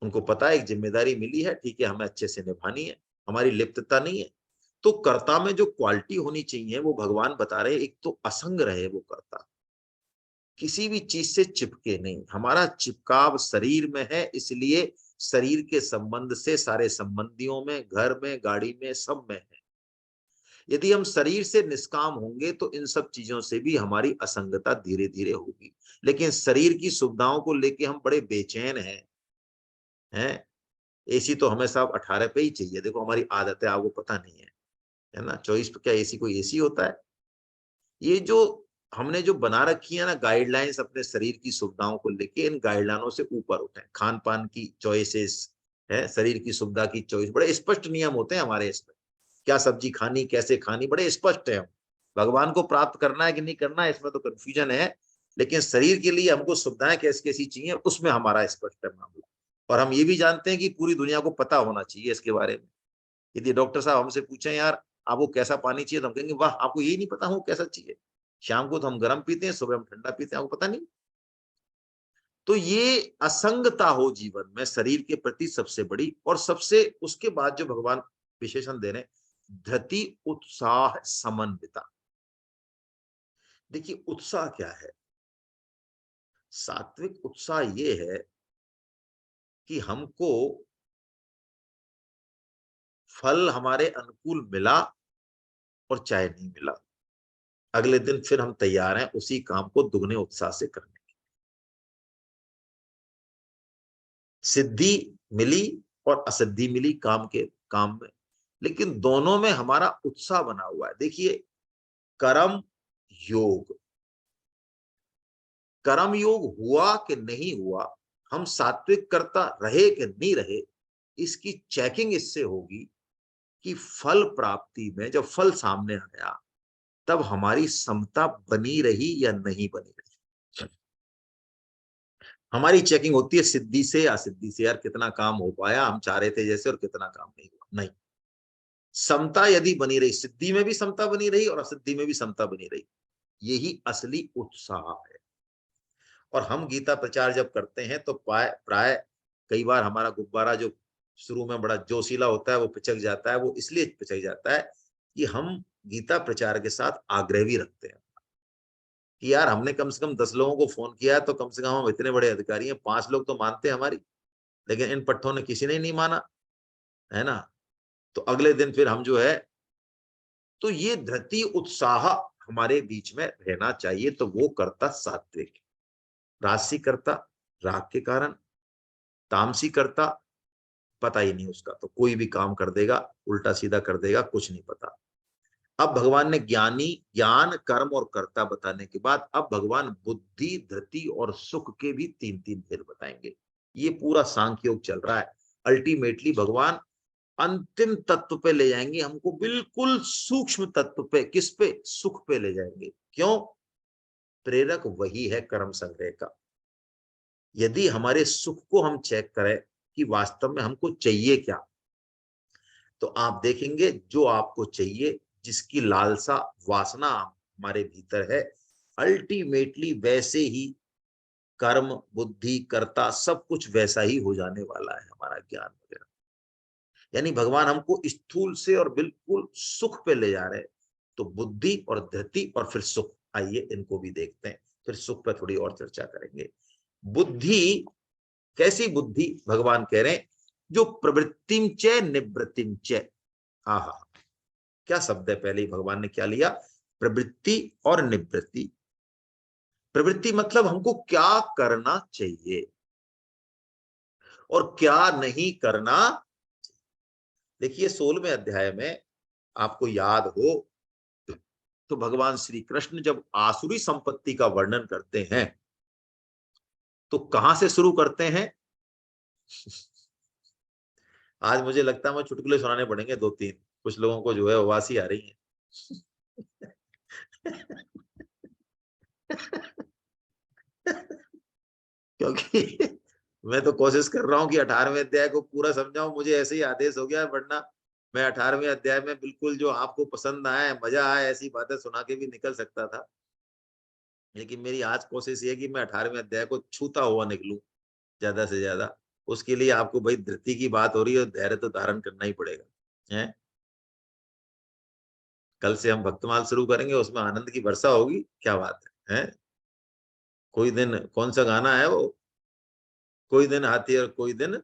उनको पता है एक जिम्मेदारी मिली है, ठीक है, हमें अच्छे से निभानी है, हमारी लिप्तता नहीं है। तो कर्ता में जो क्वालिटी होनी चाहिए वो भगवान बता रहे, एक तो असंग रहे वो कर्ता, किसी भी चीज से चिपके नहीं। हमारा चिपकाव शरीर में है, इसलिए शरीर के संबंध से सारे संबंधियों में, घर में, गाड़ी में, सब में है। यदि हम शरीर से निष्काम होंगे तो इन सब चीजों से भी हमारी असंगता धीरे धीरे होगी। लेकिन शरीर की सुविधाओं को लेके हम बड़े बेचैन हैं। एसी तो हमें साहब 18 पे ही चाहिए, देखो हमारी आदत है, आपको पता नहीं है ना। 24 पे क्या एसी कोई एसी होता है? ये जो हमने जो बना रखी है ना गाइडलाइंस अपने शरीर की सुविधाओं को लेके, इन गाइडलाइनों से ऊपर उठे। खान पान की चॉइसेस है, शरीर की सुविधा की चॉइस, बड़े स्पष्ट नियम होते हैं हमारे इसमें। क्या सब्जी खानी, कैसे खानी, बड़े स्पष्ट है। भगवान को प्राप्त करना है कि नहीं करना है, इसमें तो कंफ्यूजन है। लेकिन शरीर के लिए हमको सुविधाएं कैसी कैसी चाहिए, उसमें हमारा स्पष्ट है मामला। और हम ये भी जानते हैं कि पूरी दुनिया को पता होना चाहिए इसके बारे में। यदि डॉक्टर साहब हमसे पूछें, यार आपको कैसा पानी चाहिए, तो हम कहेंगे वाह, आपको यही नहीं पता हो कैसा चाहिए। शाम को तो हम गर्म पीते हैं, सुबह हम ठंडा पीते हैं, आपको पता नहीं। तो ये असंगता हो जीवन में शरीर के प्रति सबसे बड़ी, और सबसे उसके बाद जो भगवान विशेषण दे रहे हैं, धृति उत्साह समन्विता। देखिए उत्साह क्या है? सात्विक उत्साह ये है कि हमको फल हमारे अनुकूल मिला और चाहे नहीं मिला, अगले दिन फिर हम तैयार हैं उसी काम को दुगने उत्साह से करने। सिद्धि मिली और असिद्धि मिली काम में, लेकिन दोनों में हमारा उत्साह बना हुआ है। देखिए कर्म योग, कर्म योग हुआ कि नहीं हुआ, हम सात्विक कर्ता रहे कि नहीं रहे, इसकी चेकिंग इससे होगी कि फल प्राप्ति में जब फल सामने आया तब हमारी समता बनी रही या नहीं बनी रही। हमारी चेकिंग होती है सिद्धि से असिद्धि से, यार कितना काम हो पाया, हम चाह रहे थे जैसे, और कितना काम नहीं हुआ। नहीं, समता यदि बनी रही, सिद्धि में भी समता बनी रही और असिद्धि में भी समता बनी रही, यही असली उत्साह है। और हम गीता प्रचार जब करते हैं तो प्राय कई बार हमारा गुब्बारा जो शुरू में बड़ा जोशीला होता है वो पिचक जाता है। वो इसलिए पिचक जाता है कि हम गीता प्रचार के साथ आग्रह भी रखते हैं कि यार हमने कम से कम 10 लोगों को फोन किया है, तो कम से कम हम इतने बड़े अधिकारी हैं, 5 लोग तो मानते हैं हमारी। लेकिन इन पट्टों ने किसी ने नहीं माना, है ना। तो अगले दिन फिर हम जो है, तो ये धृति उत्साह हमारे बीच में रहना चाहिए, तो वो करता सात्विक। राजसी करता राग के कारण, तामसी करता पता ही नहीं उसका, तो कोई भी काम कर देगा, उल्टा सीधा कर देगा, कुछ नहीं पता। अब भगवान ने ज्ञानी, ज्ञान, कर्म और कर्ता बताने के बाद अब भगवान बुद्धि, धृति और सुख के भी 3-3 भेद बताएंगे। ये पूरा सांख्य योग चल रहा है। अल्टीमेटली भगवान अंतिम तत्व पे ले जाएंगे हमको, बिल्कुल सूक्ष्म तत्व पे, किस पे? सुख पे ले जाएंगे। क्यों? प्रेरक वही है कर्म संग्रह का। यदि हमारे सुख को हम चेक करें कि वास्तव में हमको चाहिए क्या, तो आप देखेंगे जो आपको चाहिए, जिसकी लालसा वासना हमारे भीतर है, अल्टीमेटली वैसे ही कर्म, बुद्धि, कर्ता सब कुछ वैसा ही हो जाने वाला है, हमारा ज्ञान वगैरह। यानी भगवान हमको स्थूल से और बिल्कुल सुख पे ले जा रहे हैं। तो बुद्धि और धृति और फिर सुख, आइए इनको भी देखते हैं, फिर सुख पे थोड़ी और चर्चा करेंगे। बुद्धि, कैसी बुद्धि? भगवान कह रहे हैं जो प्रवृत्तिम च निवृत्तिम च। आहा, क्या शब्द है! पहले ही भगवान ने क्या लिया? प्रवृत्ति और निवृत्ति। प्रवृत्ति मतलब हमको क्या करना चाहिए और क्या नहीं करना। देखिए 16वें अध्याय में आपको याद हो तो भगवान श्री कृष्ण जब आसुरी संपत्ति का वर्णन करते हैं तो कहां से शुरू करते हैं? आज मुझे लगता है मुझे चुटकुले सुनाने पड़ेंगे 2-3, कुछ लोगों को जो है उबासी आ रही है। क्योंकि मैं तो कोशिश कर रहा हूं कि 18वें अध्याय को पूरा समझाऊं, मुझे ऐसे ही आदेश हो गया है, वरना मैं 18वें अध्याय में बिल्कुल जो आपको पसंद आए, मजा आए, ऐसी बातें सुना के भी निकल सकता था। लेकिन मेरी आज कोशिश ये है कि मैं 18वें अध्याय को छूता हुआ निकलूं ज्यादा से ज्यादा। उसके लिए आपको भाई धृति की बात हो रही है, धैर्य तो धारण करना ही पड़ेगा है। कल से हम भक्तमाल शुरू करेंगे, उसमें आनंद की वर्षा होगी, क्या बात है? कोई दिन, कौन सा गाना है वो? कोई दिन हाथी और कोई दिन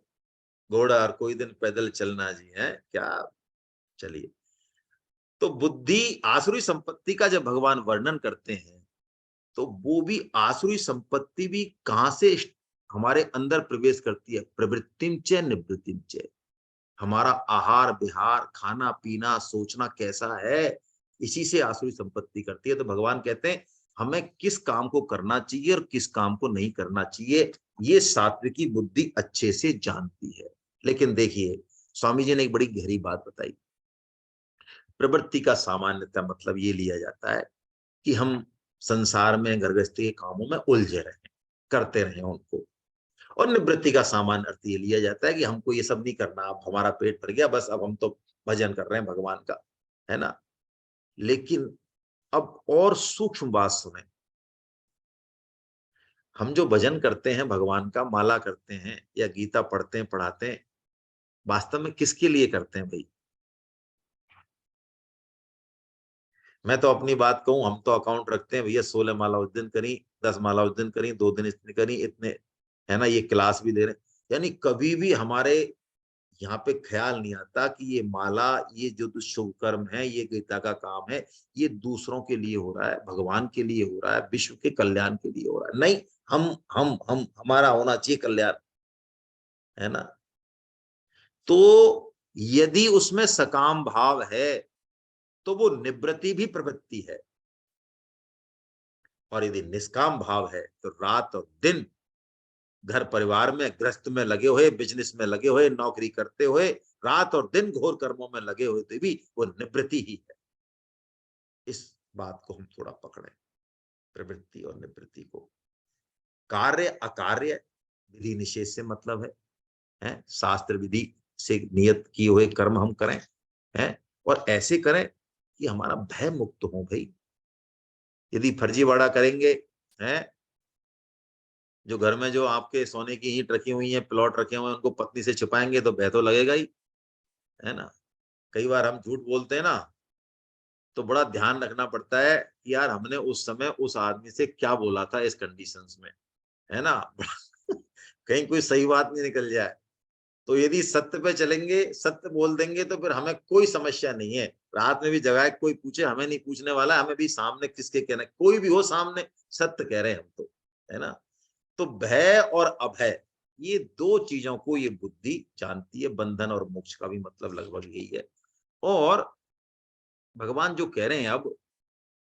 घोड़ा और कोई दिन पैदल चलना जी, है क्या? चलिए, तो बुद्धि आसुरी संपत्ति का जब भगवान वर्णन करते हैं तो वो भी आसुरी संपत्ति भी कहां से हमारे अंदर प्रवेश करती है? प्रवृत्तिम च निवृत्तिम च। हमारा आहार विहार, खाना पीना, सोचना कैसा है, इसी से आसुरी संपत्ति करती है। तो भगवान कहते हैं हमें किस काम को करना चाहिए और किस काम को नहीं करना चाहिए, ये सात्विकी बुद्धि अच्छे से जानती है। लेकिन देखिए, स्वामी जी ने एक बड़ी गहरी बात बताई। प्रवृत्ति का सामान्यतः मतलब ये लिया जाता है कि हम संसार में गृहस्थी के कामों में उलझे रहे, करते रहे उनको। और निवृत्ति का सामान्य अर्थ ये लिया जाता है कि हमको ये सब नहीं करना, अब हमारा पेट भर गया, बस अब हम तो भजन कर रहे हैं भगवान का, है ना। लेकिन अब और सूक्ष्म बात सुने, हम जो भजन करते हैं भगवान का, माला करते हैं या गीता पढ़ते हैं पढ़ाते हैं, वास्तव में किसके लिए करते हैं भाई? मैं तो अपनी बात कहूं, हम तो अकाउंट रखते हैं भैया, 16 माला उस दिन करी, 10 माला उस दिन करी, 2 दिन इतने करी, इतने, है ना, ये क्लास भी दे रहे हैं। यानी कभी भी हमारे यहाँ पे ख्याल नहीं आता कि ये माला, ये जो शुभ कर्म है, ये गीता का काम है, ये दूसरों के लिए हो रहा है, भगवान के लिए हो रहा है, विश्व के कल्याण के लिए हो रहा है। नहीं, हम हमारा होना चाहिए कल्याण, है ना। तो यदि उसमें सकाम भाव है तो वो निवृत्ति भी प्रवृत्ति है, और यदि निष्काम भाव है तो रात और दिन घर परिवार में, गृहस्थ में लगे हुए, बिजनेस में लगे हुए, नौकरी करते हुए, रात और दिन घोर कर्मों में लगे हुए तो भी वो निवृत्ति ही है। इस बात को हम थोड़ा पकड़ें, प्रवृत्ति और निवृत्ति को। कार्य अकार्य विधि निषेध से मतलब है, शास्त्र विधि से नियत किए हुए कर्म हम करें, हैं, और ऐसे करें कि हमारा भय मुक्त हो भाई। यदि फर्जीवाड़ा करेंगे, हैं, जो घर में जो आपके सोने की ईंट रखी हुई है, प्लॉट रखे हुए हैं, उनको पत्नी से छुपाएंगे तो भय तो लगेगा ही, है ना। कई बार हम झूठ बोलते हैं ना, तो बड़ा ध्यान रखना पड़ता है कि यार हमने उस समय उस आदमी से क्या बोला था इस कंडीशंस में, है ना। कहीं कोई सही बात नहीं निकल जाए। तो यदि सत्य पे चलेंगे, सत्य बोल देंगे, तो फिर हमें कोई समस्या नहीं है। रात में भी जगह कोई पूछे, हमें नहीं पूछने वाला, हमें भी सामने किसके कहना, कोई भी हो सामने, सत्य कह रहे हैं हम तो, है ना। तो भय और अभय, ये दो चीजों को ये बुद्धि जानती है। बंधन और मोक्ष का भी मतलब लगभग यही है। और भगवान जो कह रहे हैं अब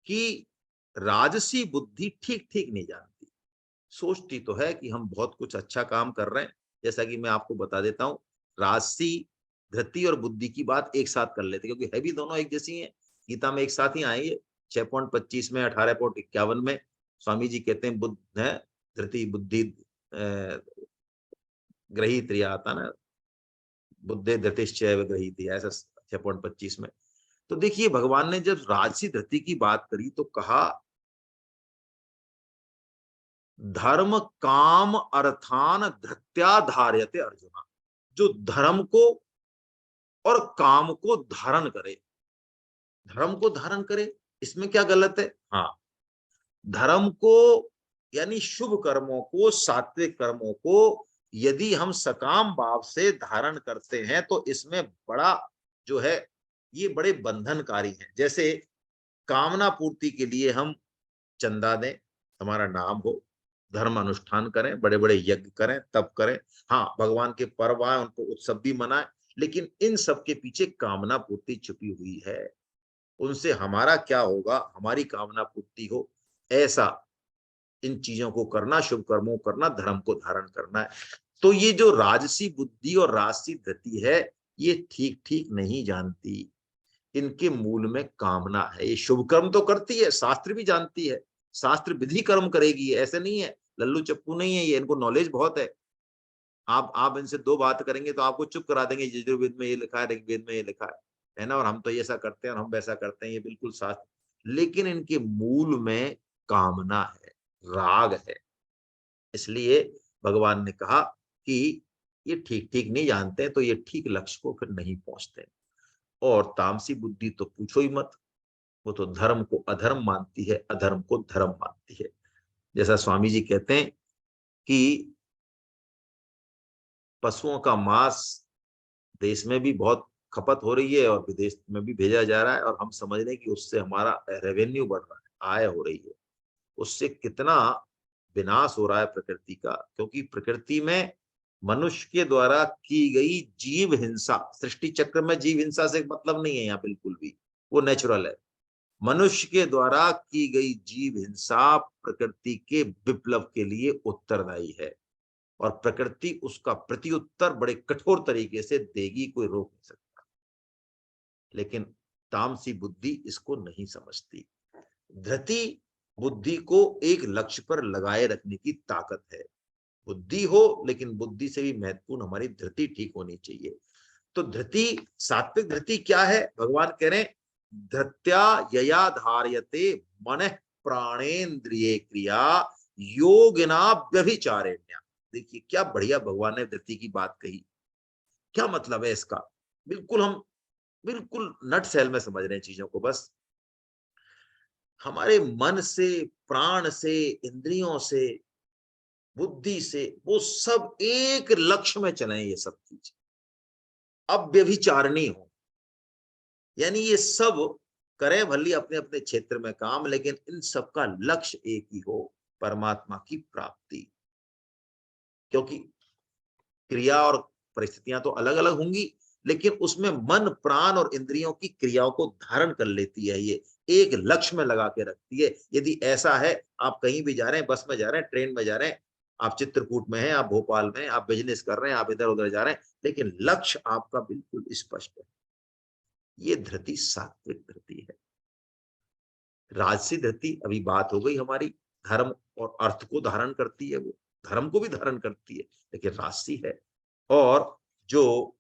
कि राजसी बुद्धि ठीक ठीक नहीं जानती, सोचती तो है कि हम बहुत कुछ अच्छा काम कर रहे हैं। जैसा कि मैं आपको बता देता हूँ, राजसी, धृति और बुद्धि की बात एक साथ कर लेते, क्योंकि है भी दोनों एक जैसी हैं। गीता में एक साथ ही आए, 6.25 में, 18.51 में स्वामी जी कहते हैं बुद्ध है, धृति बुद्धि ग्रही त्रिया आता ना, बुद्धे धृतिश्चैव ग्रहीति, ऐसा 6.25 में। तो देखिए भगवान ने जब राजसी धृति की बात करी तो कहा धर्म काम अर्थान धृत्या धार्यते अर्जुना, जो धर्म को और काम को धारण करे। धर्म को धारण करे, इसमें क्या गलत है? हाँ, धर्म को यानी शुभ कर्मों को, सात्विक कर्मों को यदि हम सकाम भाव से धारण करते हैं तो इसमें बड़ा जो है ये बड़े बंधनकारी हैं। जैसे कामना पूर्ति के लिए हम चंदा दें, हमारा नाम हो, धर्म अनुष्ठान करें, बड़े बड़े यज्ञ करें, तप करें, हाँ भगवान के पर्व आए उनको उत्सव भी मनाएं, लेकिन इन सब के पीछे कामना पूर्ति छुपी हुई है। उनसे हमारा क्या होगा, हमारी कामना पूर्ति हो, ऐसा इन चीजों को करना, शुभ कर्मों को करना, धर्म को धारण करना है। तो ये जो राजसी बुद्धि और राजसी धृति है ये ठीक ठीक नहीं जानती, इनके मूल में कामना है। ये शुभ कर्म तो करती है, शास्त्र भी जानती है, शास्त्र विधि कर्म करेगी, ऐसे नहीं है, लल्लू चप्पू नहीं है ये, इनको नॉलेज बहुत है। आप इनसे दो बात करेंगे तो आपको चुप करा देंगे, यजुर्वेद में ये लिखा है, ऋग्वेद में ये लिखा है ना, और हम तो ऐसा करते हैं और हम वैसा करते हैं, ये बिल्कुल शास्त्र। लेकिन इनके मूल में कामना है, राग है। इसलिए भगवान ने कहा कि ये ठीक ठीक नहीं जानते, तो ये ठीक लक्ष्य को फिर नहीं पहुंचते। और तामसी बुद्धि तो पूछो ही मत, वो तो धर्म को अधर्म मानती है, अधर्म को धर्म मानती है। जैसा स्वामी जी कहते हैं कि पशुओं का मांस देश में भी बहुत खपत हो रही है और विदेश में भी भेजा जा रहा है, और हम समझ रहे हैं कि उससे हमारा रेवेन्यू बढ़ रहा है, आय हो रही है। उससे कितना विनाश हो रहा है प्रकृति का, क्योंकि प्रकृति में मनुष्य के द्वारा की गई जीव हिंसा, सृष्टि चक्र में जीव हिंसा से मतलब नहीं है यहाँ बिल्कुल भी, वो नेचुरल है। मनुष्य के द्वारा की गई जीव हिंसा प्रकृति के विप्लव के लिए उत्तरदायी है, और प्रकृति उसका प्रत्युत्तर बड़े कठोर तरीके से देगी, कोई रोक नहीं सकता। लेकिन तामसी बुद्धि इसको नहीं समझती। धृति बुद्धि को एक लक्ष्य पर लगाए रखने की ताकत है। बुद्धि हो, लेकिन बुद्धि से भी महत्वपूर्ण हमारी धृति ठीक होनी चाहिए। तो धृति, सात्विक धृति क्या है? भगवान कह रहे हैं धृत्या यया धार्यते मन प्राणेन्द्रिय क्रिया योगिना व्यभिचारेण्या। देखिए क्या बढ़िया भगवान ने धृति की बात कही। क्या मतलब है इसका? हम बिल्कुल नट सेल में समझ रहे हैं चीजों को। बस हमारे मन से, प्राण से, इंद्रियों से, बुद्धि से, वो सब एक लक्ष्य में चले, ये सब चीज अव्यभिचारणी हो। यानी ये सब करें भली अपने अपने क्षेत्र में काम, लेकिन इन सब का लक्ष्य एक ही हो, परमात्मा की प्राप्ति। क्योंकि क्रिया और परिस्थितियां तो अलग अलग होंगी, लेकिन उसमें मन, प्राण और इंद्रियों की क्रियाओं को धारण कर लेती है, ये एक लक्ष्य में लगा के रखती है। यदि ऐसा है, आप कहीं भी जा रहे हैं, बस में जा रहे हैं, ट्रेन में जा रहे हैं, आप चित्रकूट में हैं, आप भोपाल में, आप बिजनेस कर रहे हैं, आप इधर उधर जा रहे हैं, लेकिन लक्ष्य आपका बिल्कुल स्पष्ट है। ये धृति सात्विक धृति है। राजसी धृति, अभी बात हो गई हमारी, धर्म और अर्थ को धारण करती है, वो धर्म को भी धारण करती है, लेकिन राजसी है। और जो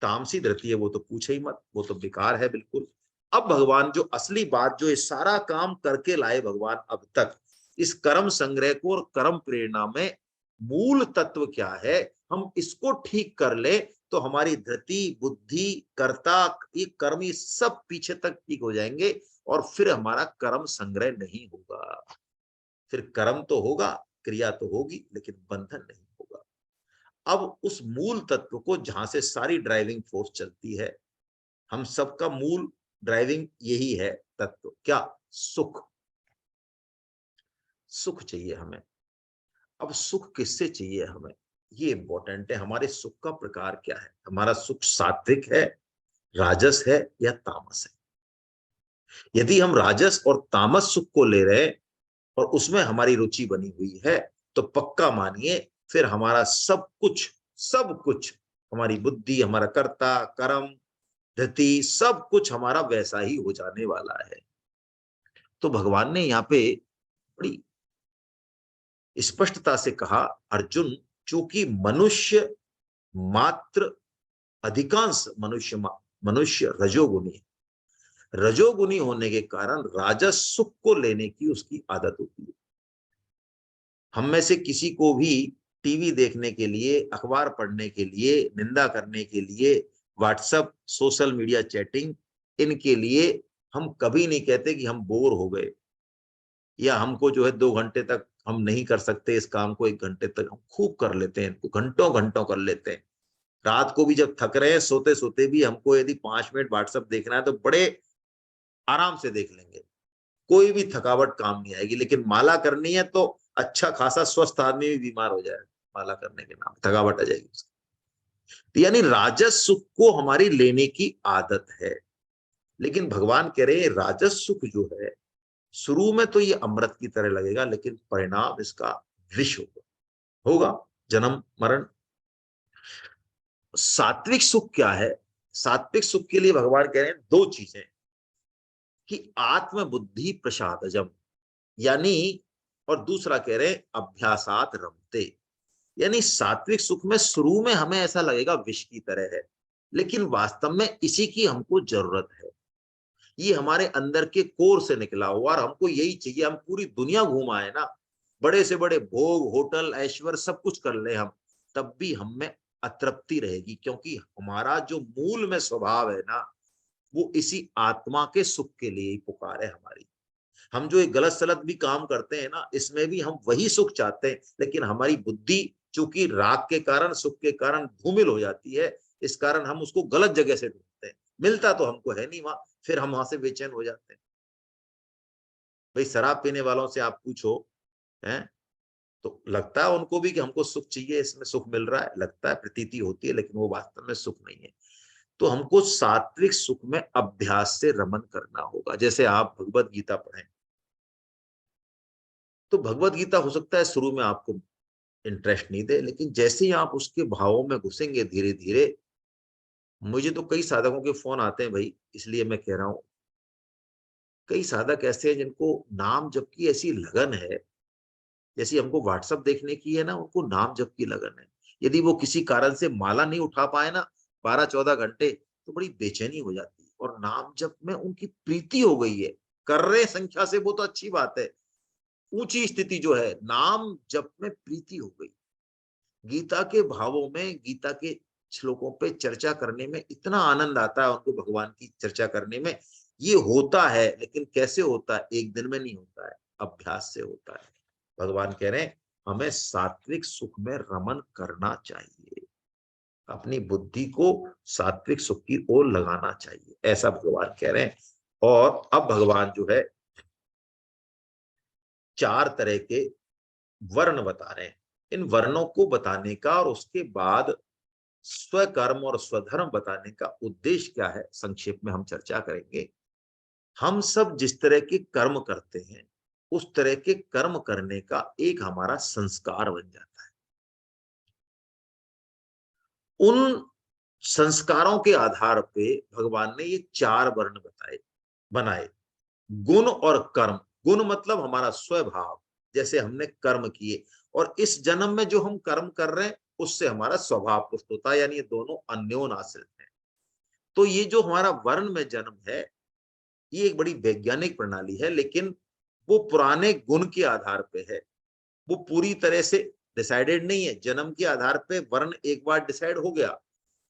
तामसी धृति है वो तो पूछे ही मत, वो तो बेकार है बिल्कुल। अब भगवान जो असली बात, जो ये सारा काम करके लाए भगवान अब तक, इस कर्म संग्रह को और कर्म प्रेरणा में मूल तत्व क्या है, हम इसको ठीक कर ले तो हमारी धृति, बुद्धि, कर्ता, ये कर्म, ये सब पीछे तक ठीक हो जाएंगे, और फिर हमारा कर्म संग्रह नहीं होगा। फिर कर्म तो होगा, क्रिया तो होगी, लेकिन बंधन नहीं होगा। अब उस मूल तत्व को, जहां से सारी ड्राइविंग फोर्स चलती है, हम सबका मूल ड्राइविंग यही है तत्व, क्या? सुख। सुख चाहिए हमें। अब सुख किससे चाहिए हमें, ये इंपॉर्टेंट है। हमारे सुख का प्रकार क्या है? हमारा सुख सात्विक है, राजस है, या तामस है? यदि हम राजस और तामस सुख को ले रहे हैं और उसमें हमारी रुचि बनी हुई है, तो पक्का मानिए फिर हमारा सब कुछ, हमारी बुद्धि, हमारा कर्ता, कर्म, धृति, सब कुछ हमारा वैसा ही हो जाने वाला है। तो भगवान ने यहाँ पे बड़ी स्पष्टता से कहा, अर्जुन, चूंकि मनुष्य मात्र, अधिकांश मनुष्य मनुष्य रजोगुनी है। रजोगुनी होने के कारण राजस सुख को लेने की उसकी आदत होती है। हम में से किसी को भी टीवी देखने के लिए, अखबार पढ़ने के लिए, निंदा करने के लिए, व्हाट्सएप, सोशल मीडिया चैटिंग, इनके लिए हम कभी नहीं कहते कि हम बोर हो गए, या हमको जो है 2 घंटे तक हम नहीं कर सकते इस काम को, 1 घंटे तक हम खूब कर लेते हैं, घंटों घंटों कर लेते हैं। रात को भी जब थक रहे हैं, सोते सोते भी हमको यदि 5 मिनट व्हाट्सएप देखना है तो बड़े आराम से देख लेंगे, कोई भी थकावट काम नहीं आएगी। लेकिन माला करनी है तो अच्छा खासा स्वस्थ आदमी भी बीमार हो जाएगा, माला करने के नाम थकावट आ जाएगी उसकी। तो यानी राजस सुख को हमारी लेने की आदत है। लेकिन भगवान कह रहे हैं राजस सुख जो है, शुरू में तो ये अमृत की तरह लगेगा, लेकिन परिणाम इसका विष होगा, जन्म मरण। सात्विक सुख क्या है? सात्विक सुख के लिए भगवान कह रहे हैं 2 चीजें, कि आत्म बुद्धि प्रसादजम, यानी, और दूसरा कह रहे हैं अभ्यासात रमते। यानी सात्विक सुख में शुरू में हमें ऐसा लगेगा विष की तरह है, लेकिन वास्तव में इसी की हमको जरूरत है। ये हमारे अंदर के कोर से निकला हुआ, और हमको यही चाहिए। हम पूरी दुनिया घूम आए ना, बड़े से बड़े भोग, होटल, ऐश्वर्य सब कुछ कर ले हम, तब भी हम में अतृप्ति रहेगी, क्योंकि हमारा जो मूल में स्वभाव है ना, वो इसी आत्मा के सुख के लिए ही पुकार है हमारी। हम जो एक गलत सलत भी काम करते हैं ना, इसमें भी हम वही सुख चाहते हैं, लेकिन हमारी बुद्धि चूंकि राग के कारण, सुख के कारण धूमिल हो जाती है, इस कारण हम उसको गलत जगह से ढूंढते हैं। मिलता तो हमको है नहीं वहां, फिर हम वहां से बेचैन हो जाते हैं। भाई शराब पीने वालों से आप पूछो, हैं, तो लगता है उनको भी कि हमको सुख चाहिए, इसमें सुख मिल रहा है, लगता है, प्रतीति होती है, लेकिन वो वास्तव में सुख नहीं है। तो हमको सात्विक सुख में अभ्यास से रमन करना होगा। जैसे आप भगवत गीता पढ़ें, तो भगवत गीता हो सकता है शुरू में आपको इंटरेस्ट नहीं दे, लेकिन जैसे ही आप उसके भावों में घुसेंगे धीरे धीरे, मुझे तो कई साधकों के फोन आते हैं भाई, इसलिए मैं कह रहा हूँ, कई साधक ऐसे हैं जिनको नाम जप की ऐसी लगन है, जैसी हमको व्हाट्सएप देखने की है ना, उनको नाम जप की लगन है। यदि वो किसी कारण से माला नहीं उठा पाए ना 12-14 घंटे, तो बड़ी बेचैनी हो जाती है, और नाम जप में उनकी प्रीति हो गई है। कर रहे संख्या से वो तो अच्छी बात है, ऊंची स्थिति जो है, नाम जप में प्रीति हो गई। गीता के भावों में, गीता के श्लोकों पे चर्चा करने में इतना आनंद आता है उनको, भगवान की चर्चा करने में। ये होता है, लेकिन कैसे होता है? एक दिन में नहीं होता है, अभ्यास से होता है। भगवान कह रहे हैं हमें सात्विक सुख में रमन करना चाहिए, अपनी बुद्धि को सात्विक सुख की ओर लगाना चाहिए, ऐसा भगवान कह रहे हैं। और अब भगवान जो है 4 तरह के वर्ण बता रहे हैं। इन वर्णों को बताने का और उसके बाद स्वकर्म और स्वधर्म बताने का उद्देश्य क्या है, संक्षेप में हम चर्चा करेंगे। हम सब जिस तरह के कर्म करते हैं, उस तरह के कर्म करने का एक हमारा संस्कार बन जाता है। उन संस्कारों के आधार पे भगवान ने ये 4 वर्ण बनाए, गुण और कर्म। गुण मतलब हमारा स्वभाव, जैसे हमने कर्म किए, और इस जन्म में जो हम कर्म कर रहे हैं उससे हमारा स्वभाव पुष्ट होता है, यानी ये दोनों अन्योन आश्रित हैं। तो ये जो हमारा वर्ण में जन्म है, ये एक बड़ी वैज्ञानिक प्रणाली है, लेकिन वो पुराने गुण के आधार पे है, वो पूरी तरह से डिसाइडेड नहीं है। जन्म के आधार पे वर्ण एक बार डिसाइड हो गया,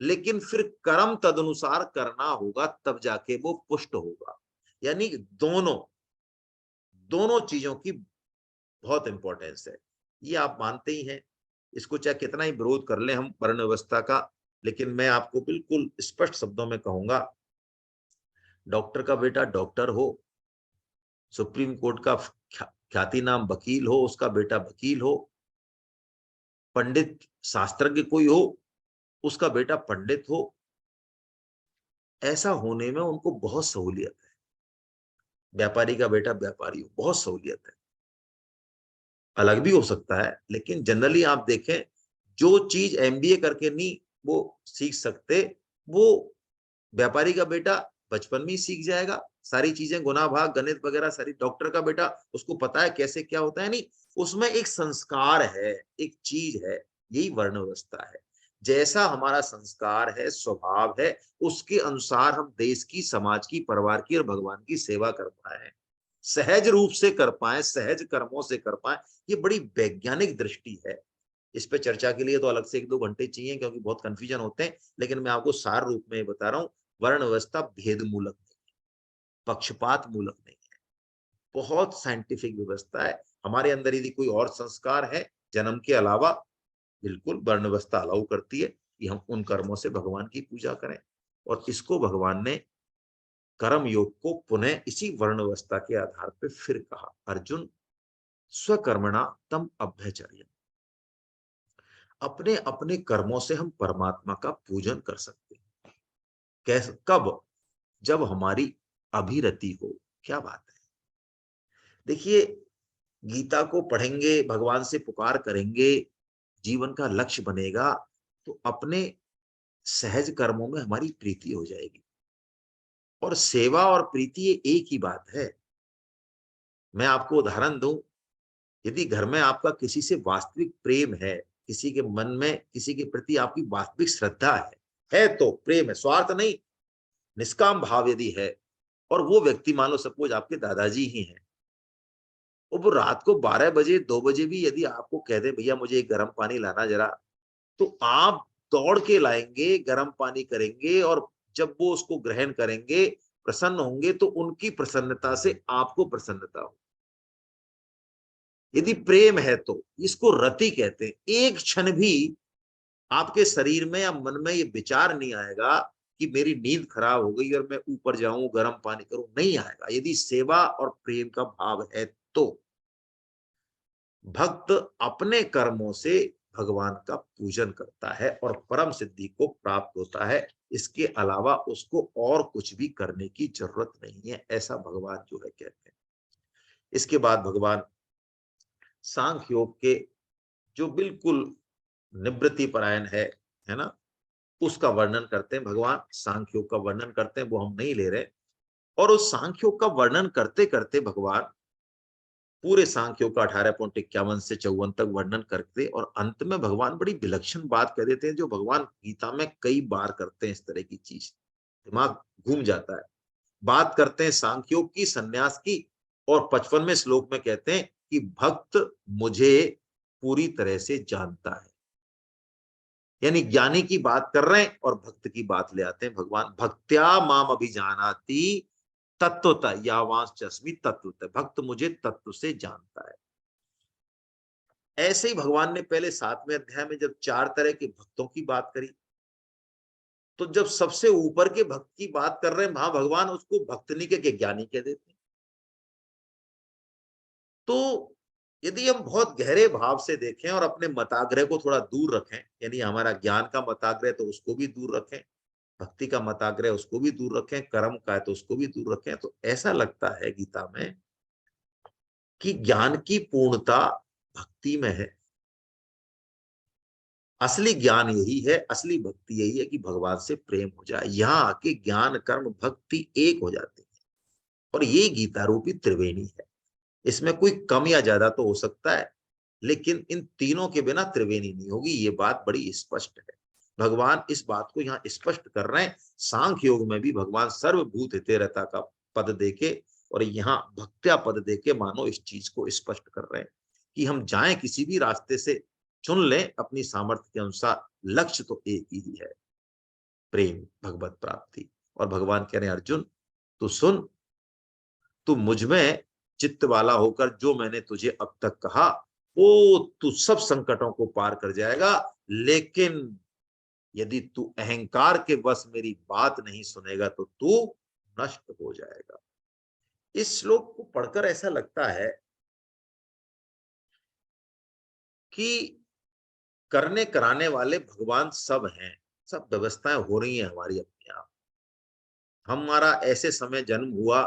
लेकिन फिर कर्म तदनुसार करना होगा, तब जाके वो पुष्ट होगा। यानी दोनों दोनों चीजों की बहुत इंपॉर्टेंस है, ये आप मानते ही हैं। इसको चाहे कितना ही विरोध कर ले हम वर्ण व्यवस्था का, लेकिन मैं आपको बिल्कुल स्पष्ट शब्दों में कहूंगा, डॉक्टर का बेटा डॉक्टर हो, सुप्रीम कोर्ट का ख्याति नाम वकील हो, उसका बेटा वकील हो, पंडित शास्त्रज्ञ कोई हो, उसका बेटा पंडित हो, ऐसा होने में उनको बहुत सहूलियत है। व्यापारी का बेटा व्यापारी हो, बहुत सहूलियत है। अलग भी हो सकता है, लेकिन जनरली आप देखें, जो चीज एमबीए करके नहीं वो सीख सकते, वो व्यापारी का बेटा बचपन में ही सीख जाएगा सारी चीजें, गुना भाग गणित वगैरह सारी। डॉक्टर का बेटा, उसको पता है कैसे क्या होता है, नहीं, उसमें एक संस्कार है, एक चीज है, यही वर्ण व्यवस्था है। जैसा हमारा संस्कार है, स्वभाव है, उसके अनुसार हम देश की, समाज की, परिवार की और भगवान की सेवा कर पाए, सहज रूप से कर पाए, सहज कर्मों से कर पाए। ये बड़ी वैज्ञानिक दृष्टि है। इस पे चर्चा के लिए तो अलग से 1-2 घंटे चाहिए, क्योंकि बहुत कंफ्यूजन होते हैं, लेकिन मैं आपको सार रूप में बता रहा हूँ। वर्ण व्यवस्था भेद मूलक नहीं, पक्षपात मूलक नहीं है, बहुत साइंटिफिक व्यवस्था है। हमारे अंदर यदि कोई और संस्कार है जन्म के अलावा, बिल्कुल वर्ण व्यवस्था अलाउ करती है कि हम उन कर्मों से भगवान की पूजा करें। और इसको भगवान ने कर्म योग को पुनः इसी वर्ण व्यवस्था के आधार पर फिर कहा, अर्जुन स्वकर्मणा तम अभ्यचर्य। अपने अपने कर्मों से हम परमात्मा का पूजन कर सकते हैं। कैसे, कब? जब हमारी अभिरति हो। क्या बात है। देखिए, गीता को पढ़ेंगे, भगवान से पुकार करेंगे, जीवन का लक्ष्य बनेगा, तो अपने सहज कर्मों में हमारी प्रीति हो जाएगी। और सेवा और प्रीति ये एक ही बात है। मैं आपको उदाहरण दूं, यदि घर में आपका किसी से वास्तविक प्रेम है, किसी के मन में किसी के प्रति आपकी वास्तविक श्रद्धा है तो प्रेम है, स्वार्थ नहीं, निष्काम भाव यदि है, और वो व्यक्ति मान लो सपोज आपके दादाजी ही हैं, और वो रात को 12 बजे 2 बजे भी यदि आपको कह दे भैया मुझे एक गर्म पानी लाना जरा, तो आप दौड़ के लाएंगे, गर्म पानी करेंगे, और जब वो उसको ग्रहण करेंगे, प्रसन्न होंगे, तो उनकी प्रसन्नता से आपको प्रसन्नता हो। यदि प्रेम है तो इसको रति कहते हैं। एक क्षण भी आपके शरीर में या मन में ये विचार नहीं आएगा कि मेरी नींद खराब हो गई और मैं ऊपर जाऊं गर्म पानी करूं, नहीं आएगा, यदि सेवा और प्रेम का भाव है तो। भक्त अपने कर्मों से भगवान का पूजन करता है और परम सिद्धि को प्राप्त होता है। इसके अलावा उसको और कुछ भी करने की जरूरत नहीं है, ऐसा भगवान जो है कहते हैं। इसके बाद भगवान सांख्य योग के, जो बिल्कुल निवृत्ति परायण है ना, उसका वर्णन करते हैं। भगवान सांख्य योग का वर्णन करते हैं, वो हम नहीं ले रहे। और उस सांख्य योग का वर्णन करते करते भगवान पूरे सांख्य योग का 18.51 से 54 तक वर्णन करते, और अंत में भगवान बड़ी विलक्षण बात कह देते हैं, जो भगवान गीता में कई बार करते हैं। इस तरह की चीज दिमाग घूम जाता है। बात करते हैं सांख्य योग की, संन्यास की, और 55वें श्लोक में कहते हैं कि भक्त मुझे पूरी तरह से जानता है। यानी ज्ञानी की बात कर रहे हैं और भक्त की बात ले आते हैं भगवान। भक्त्या माम अभिजानाति तत्वतः यावांश्चस्मि तत्वतः, भक्त मुझे तत्व से जानता है। ऐसे ही भगवान ने पहले 7वें अध्याय में जब 4 तरह के भक्तों की बात करी, तो जब सबसे ऊपर के भक्त की बात कर रहे हैं वहां भगवान उसको भक्त नहीं के ज्ञानी कह देते हैं। तो यदि हम बहुत गहरे भाव से देखें और अपने मताग्रह को थोड़ा दूर रखें, यानी हमारा ज्ञान का मताग्रह तो उसको भी दूर रखें, भक्ति का मताग्रह उसको भी दूर रखें, कर्म का है तो उसको भी दूर रखें, तो ऐसा लगता है गीता में कि ज्ञान की पूर्णता भक्ति में है। असली ज्ञान यही है, असली भक्ति यही है कि भगवान से प्रेम हो जाए, यहाँ आके ज्ञान कर्म भक्ति एक हो जाते हैं। और ये गीता रूपी त्रिवेणी है। इसमें कोई कम या ज्यादा तो हो सकता है, लेकिन इन तीनों के बिना त्रिवेणी नहीं होगी, ये बात बड़ी स्पष्ट है। भगवान इस बात को यहाँ स्पष्ट कर रहे हैं। सांख्य योग में भी भगवान सर्वभूत हितेरता का पद देके और यहाँ भक्त्या पद देके मानो इस चीज को स्पष्ट कर रहे हैं कि हम जाएं किसी भी रास्ते से, चुन लें अपनी सामर्थ्य के अनुसार, लक्ष्य तो एक ही है, प्रेम भगवत प्राप्ति। और भगवान कह रहे हैं अर्जुन तू सुन, तू मुझ में चित्त वाला होकर जो मैंने तुझे अब तक कहा, वो तू सब संकटों को पार कर जाएगा। लेकिन यदि तू अहंकार के वश मेरी बात नहीं सुनेगा तो तू नष्ट हो जाएगा। इस श्लोक को पढ़कर ऐसा लगता है कि करने कराने वाले भगवान सब हैं, सब व्यवस्थाएं हो रही हैं हमारी अपने आप। हमारा ऐसे समय जन्म हुआ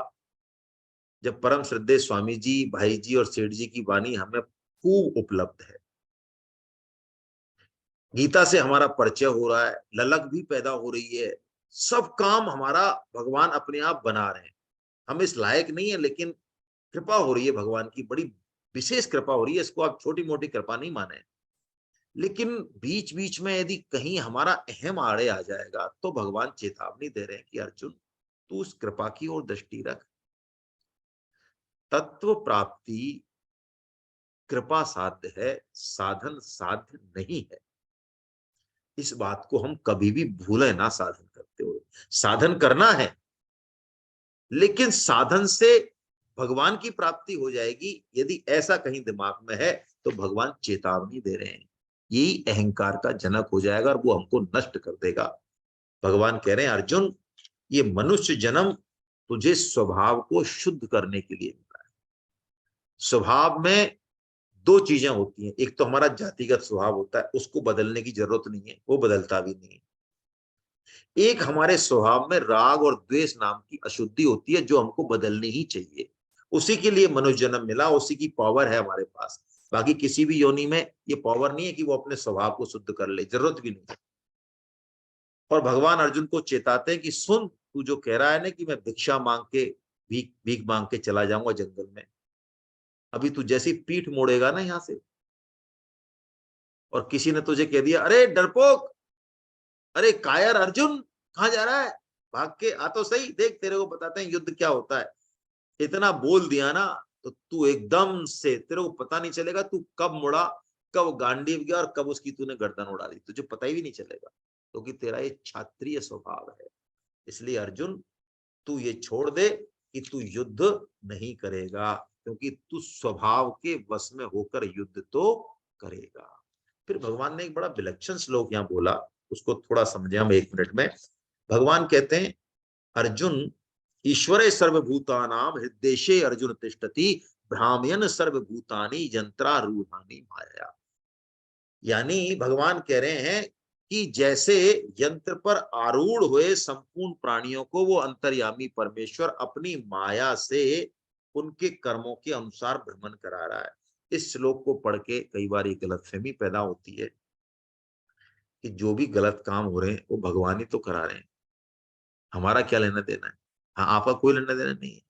जब परम श्रद्धेय स्वामी जी, भाई जी और सेठ जी की वाणी हमें खूब उपलब्ध है। गीता से हमारा परिचय हो रहा है, ललक भी पैदा हो रही है, सब काम हमारा भगवान अपने आप बना रहे हैं। हम इस लायक नहीं है, लेकिन कृपा हो रही है भगवान की, बड़ी विशेष कृपा हो रही है। इसको आप छोटी मोटी कृपा नहीं माने। लेकिन बीच बीच में यदि कहीं हमारा अहम आड़े आ जाएगा तो भगवान चेतावनी दे रहे हैं कि अर्जुन तू उस कृपा की ओर दृष्टि रख। तत्व प्राप्ति कृपा साध्य है, साधन साध्य नहीं है। इस बात को हम कभी भी भूलें ना। साधन करते हुए साधन करना है, लेकिन साधन से भगवान की प्राप्ति हो जाएगी यदि ऐसा कहीं दिमाग में है तो भगवान चेतावनी दे रहे हैं। यही अहंकार का जनक हो जाएगा और वो हमको नष्ट कर देगा। भगवान कह रहे हैं अर्जुन, ये मनुष्य जन्म तुझे स्वभाव को शुद्ध करने के लिए मिला है। स्वभाव में दो चीजें होती हैं, एक तो हमारा जातिगत स्वभाव होता है, उसको बदलने की जरूरत नहीं है, वो बदलता भी नहीं है। एक हमारे स्वभाव में राग और द्वेष नाम की अशुद्धि होती है जो हमको बदलनी ही चाहिए। उसी के लिए मनुष्य जन्म मिला, उसी की पावर है हमारे पास। बाकी किसी भी योनि में ये पावर नहीं है कि वो अपने स्वभाव को शुद्ध कर ले, जरूरत भी नहीं है। और भगवान अर्जुन को चेताते हैं कि सुन, तू जो कह रहा है ना कि मैं भिक्षा मांग के भीख भीख मांग के चला जाऊंगा जंगल में, अभी तू जैसी पीठ मोड़ेगा ना यहां से और किसी ने तुझे कह दिया अरे डरपोक, अरे कायर अर्जुन, कहां जा रहा है, भाग के आ तो सही, देख तेरे को बताते हैं युद्ध क्या होता है, इतना बोल दिया ना तो तू एकदम से, तेरे को पता नहीं चलेगा तू कब मुड़ा, कब गांडीव गया और कब उसकी तूने गर्दन उड़ा दी, तुझे पता ही भी नहीं चलेगा, क्योंकि तेरा ये क्षत्रिय स्वभाव है। इसलिए अर्जुन तू ये छोड़ दे कि तू युद्ध नहीं करेगा, क्योंकि तू स्वभाव के वश में होकर युद्ध तो करेगा। फिर भगवान ने एक बड़ा विलक्षण श्लोक यहाँ बोला, उसको थोड़ा समझे हम 1 मिनट में। भगवान कहते हैं अर्जुन, ईश्वरे सर्वभूतानाम हृदयेशे अर्जुन तिष्ठति, भ्रामयन सर्वभूतानि यंत्रारूढ़ानि माया। यानी भगवान कह रहे हैं कि जैसे यंत्र पर आरूढ़ हुए संपूर्ण प्राणियों को वो अंतर्यामी परमेश्वर अपनी माया से उनके कर्मों के अनुसार भ्रमण करा रहा है। इस श्लोक को पढ़ के कई बार ये गलतफहमी पैदा होती है कि जो भी गलत काम हो रहे हैं वो भगवान ही तो करा रहे हैं, हमारा क्या लेना देना है। हाँ, आपका कोई लेना देना नहीं है,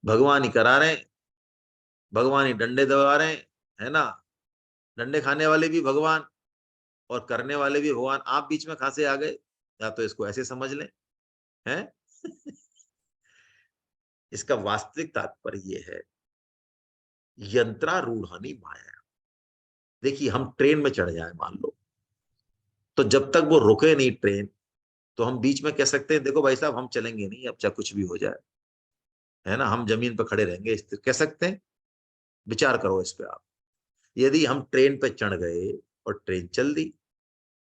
भगवान ही करा रहे हैं, भगवान ही डंडे दबा रहे हैं, है ना। डंडे खाने वाले भी भगवान और करने वाले भी भगवान, आप बीच में कहां से आ गए। या तो इसको ऐसे समझ लें, हैं। इसका वास्तविक तात्पर्य ये है, यंत्रारूढ़ानि माया। देखिए हम ट्रेन में चढ़ जाए मान लो, तो जब तक वो रुके नहीं ट्रेन, तो हम बीच में कह सकते हैं देखो भाई साहब हम चलेंगे नहीं, अब चाहे कुछ भी हो जाए, है ना, हम जमीन पर खड़े रहेंगे, इस कह सकते हैं। विचार करो इस पे आप। यदि हम ट्रेन पे चढ़ गए और ट्रेन चल दी,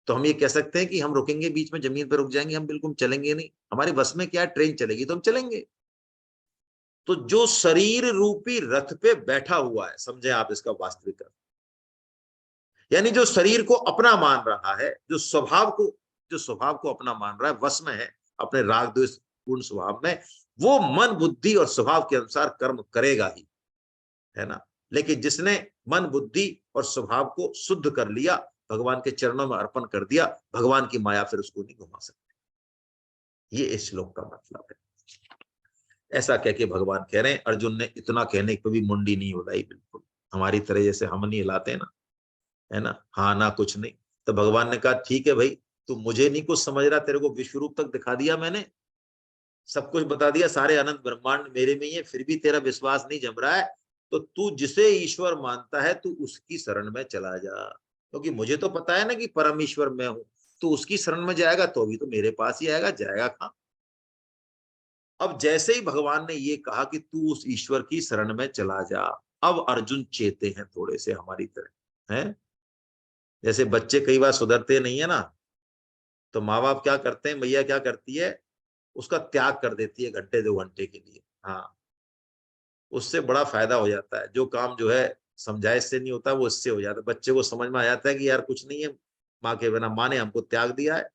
तो हम ये कह सकते हैं कि हम रुकेंगे बीच में, जमीन पर रुक जाएंगे, हम बिल्कुल चलेंगे नहीं, हमारे बस में क्या है, ट्रेन चलेगी तो हम चलेंगे। तो जो शरीर रूपी रथ पे बैठा हुआ है, समझे आप इसका वास्तविक अर्थ, यानी जो शरीर को अपना मान रहा है, जो स्वभाव को अपना मान रहा है, वश में है अपने राग द्वेष पूर्ण स्वभाव में, वो मन बुद्धि और स्वभाव के अनुसार कर्म करेगा ही, है ना। लेकिन जिसने मन बुद्धि और स्वभाव को शुद्ध कर लिया, भगवान के चरणों में अर्पण कर दिया, भगवान की माया फिर उसको नहीं घुमा सकती। ये इस श्लोक का मतलब है। ऐसा कह के भगवान कह रहे हैं अर्जुन ने इतना कहने पर भी मुंडी नहीं हिलाई, बिल्कुल हमारी तरह जैसे हम नहीं हिलाते ना, है ना, हाँ ना कुछ नहीं। तो भगवान ने कहा ठीक है भाई, तू मुझे नहीं कुछ समझ रहा, तेरे को विश्व रूप तक दिखा दिया मैंने, सब कुछ बता दिया, सारे अनंत ब्रह्मांड मेरे में ही है, फिर भी तेरा विश्वास नहीं जम रहा है, तो तू जिसे ईश्वर मानता है तू उसकी शरण में चला जा, क्योंकि मुझे तो पता है ना कि परम ईश्वर मैं हूं। तू उसकी शरण में जाएगा तो अभी तो मेरे पास ही आएगा, जाएगा कहाँ। अब जैसे ही भगवान ने ये कहा कि तू उस ईश्वर की शरण में चला जा, अब अर्जुन चेते हैं थोड़े से हमारी तरह, है। जैसे बच्चे कई बार सुधरते नहीं है ना, तो माँ बाप क्या करते हैं, मैया क्या करती है, उसका त्याग कर देती है घंटे 2 घंटे के लिए। हाँ, उससे बड़ा फायदा हो जाता है, जो काम जो है समझाइश से नहीं होता वो इससे हो जाता है। बच्चे को समझ में आ जाता है कि यार कुछ नहीं है, माँ के बिना, माँ ने हमको त्याग दिया है।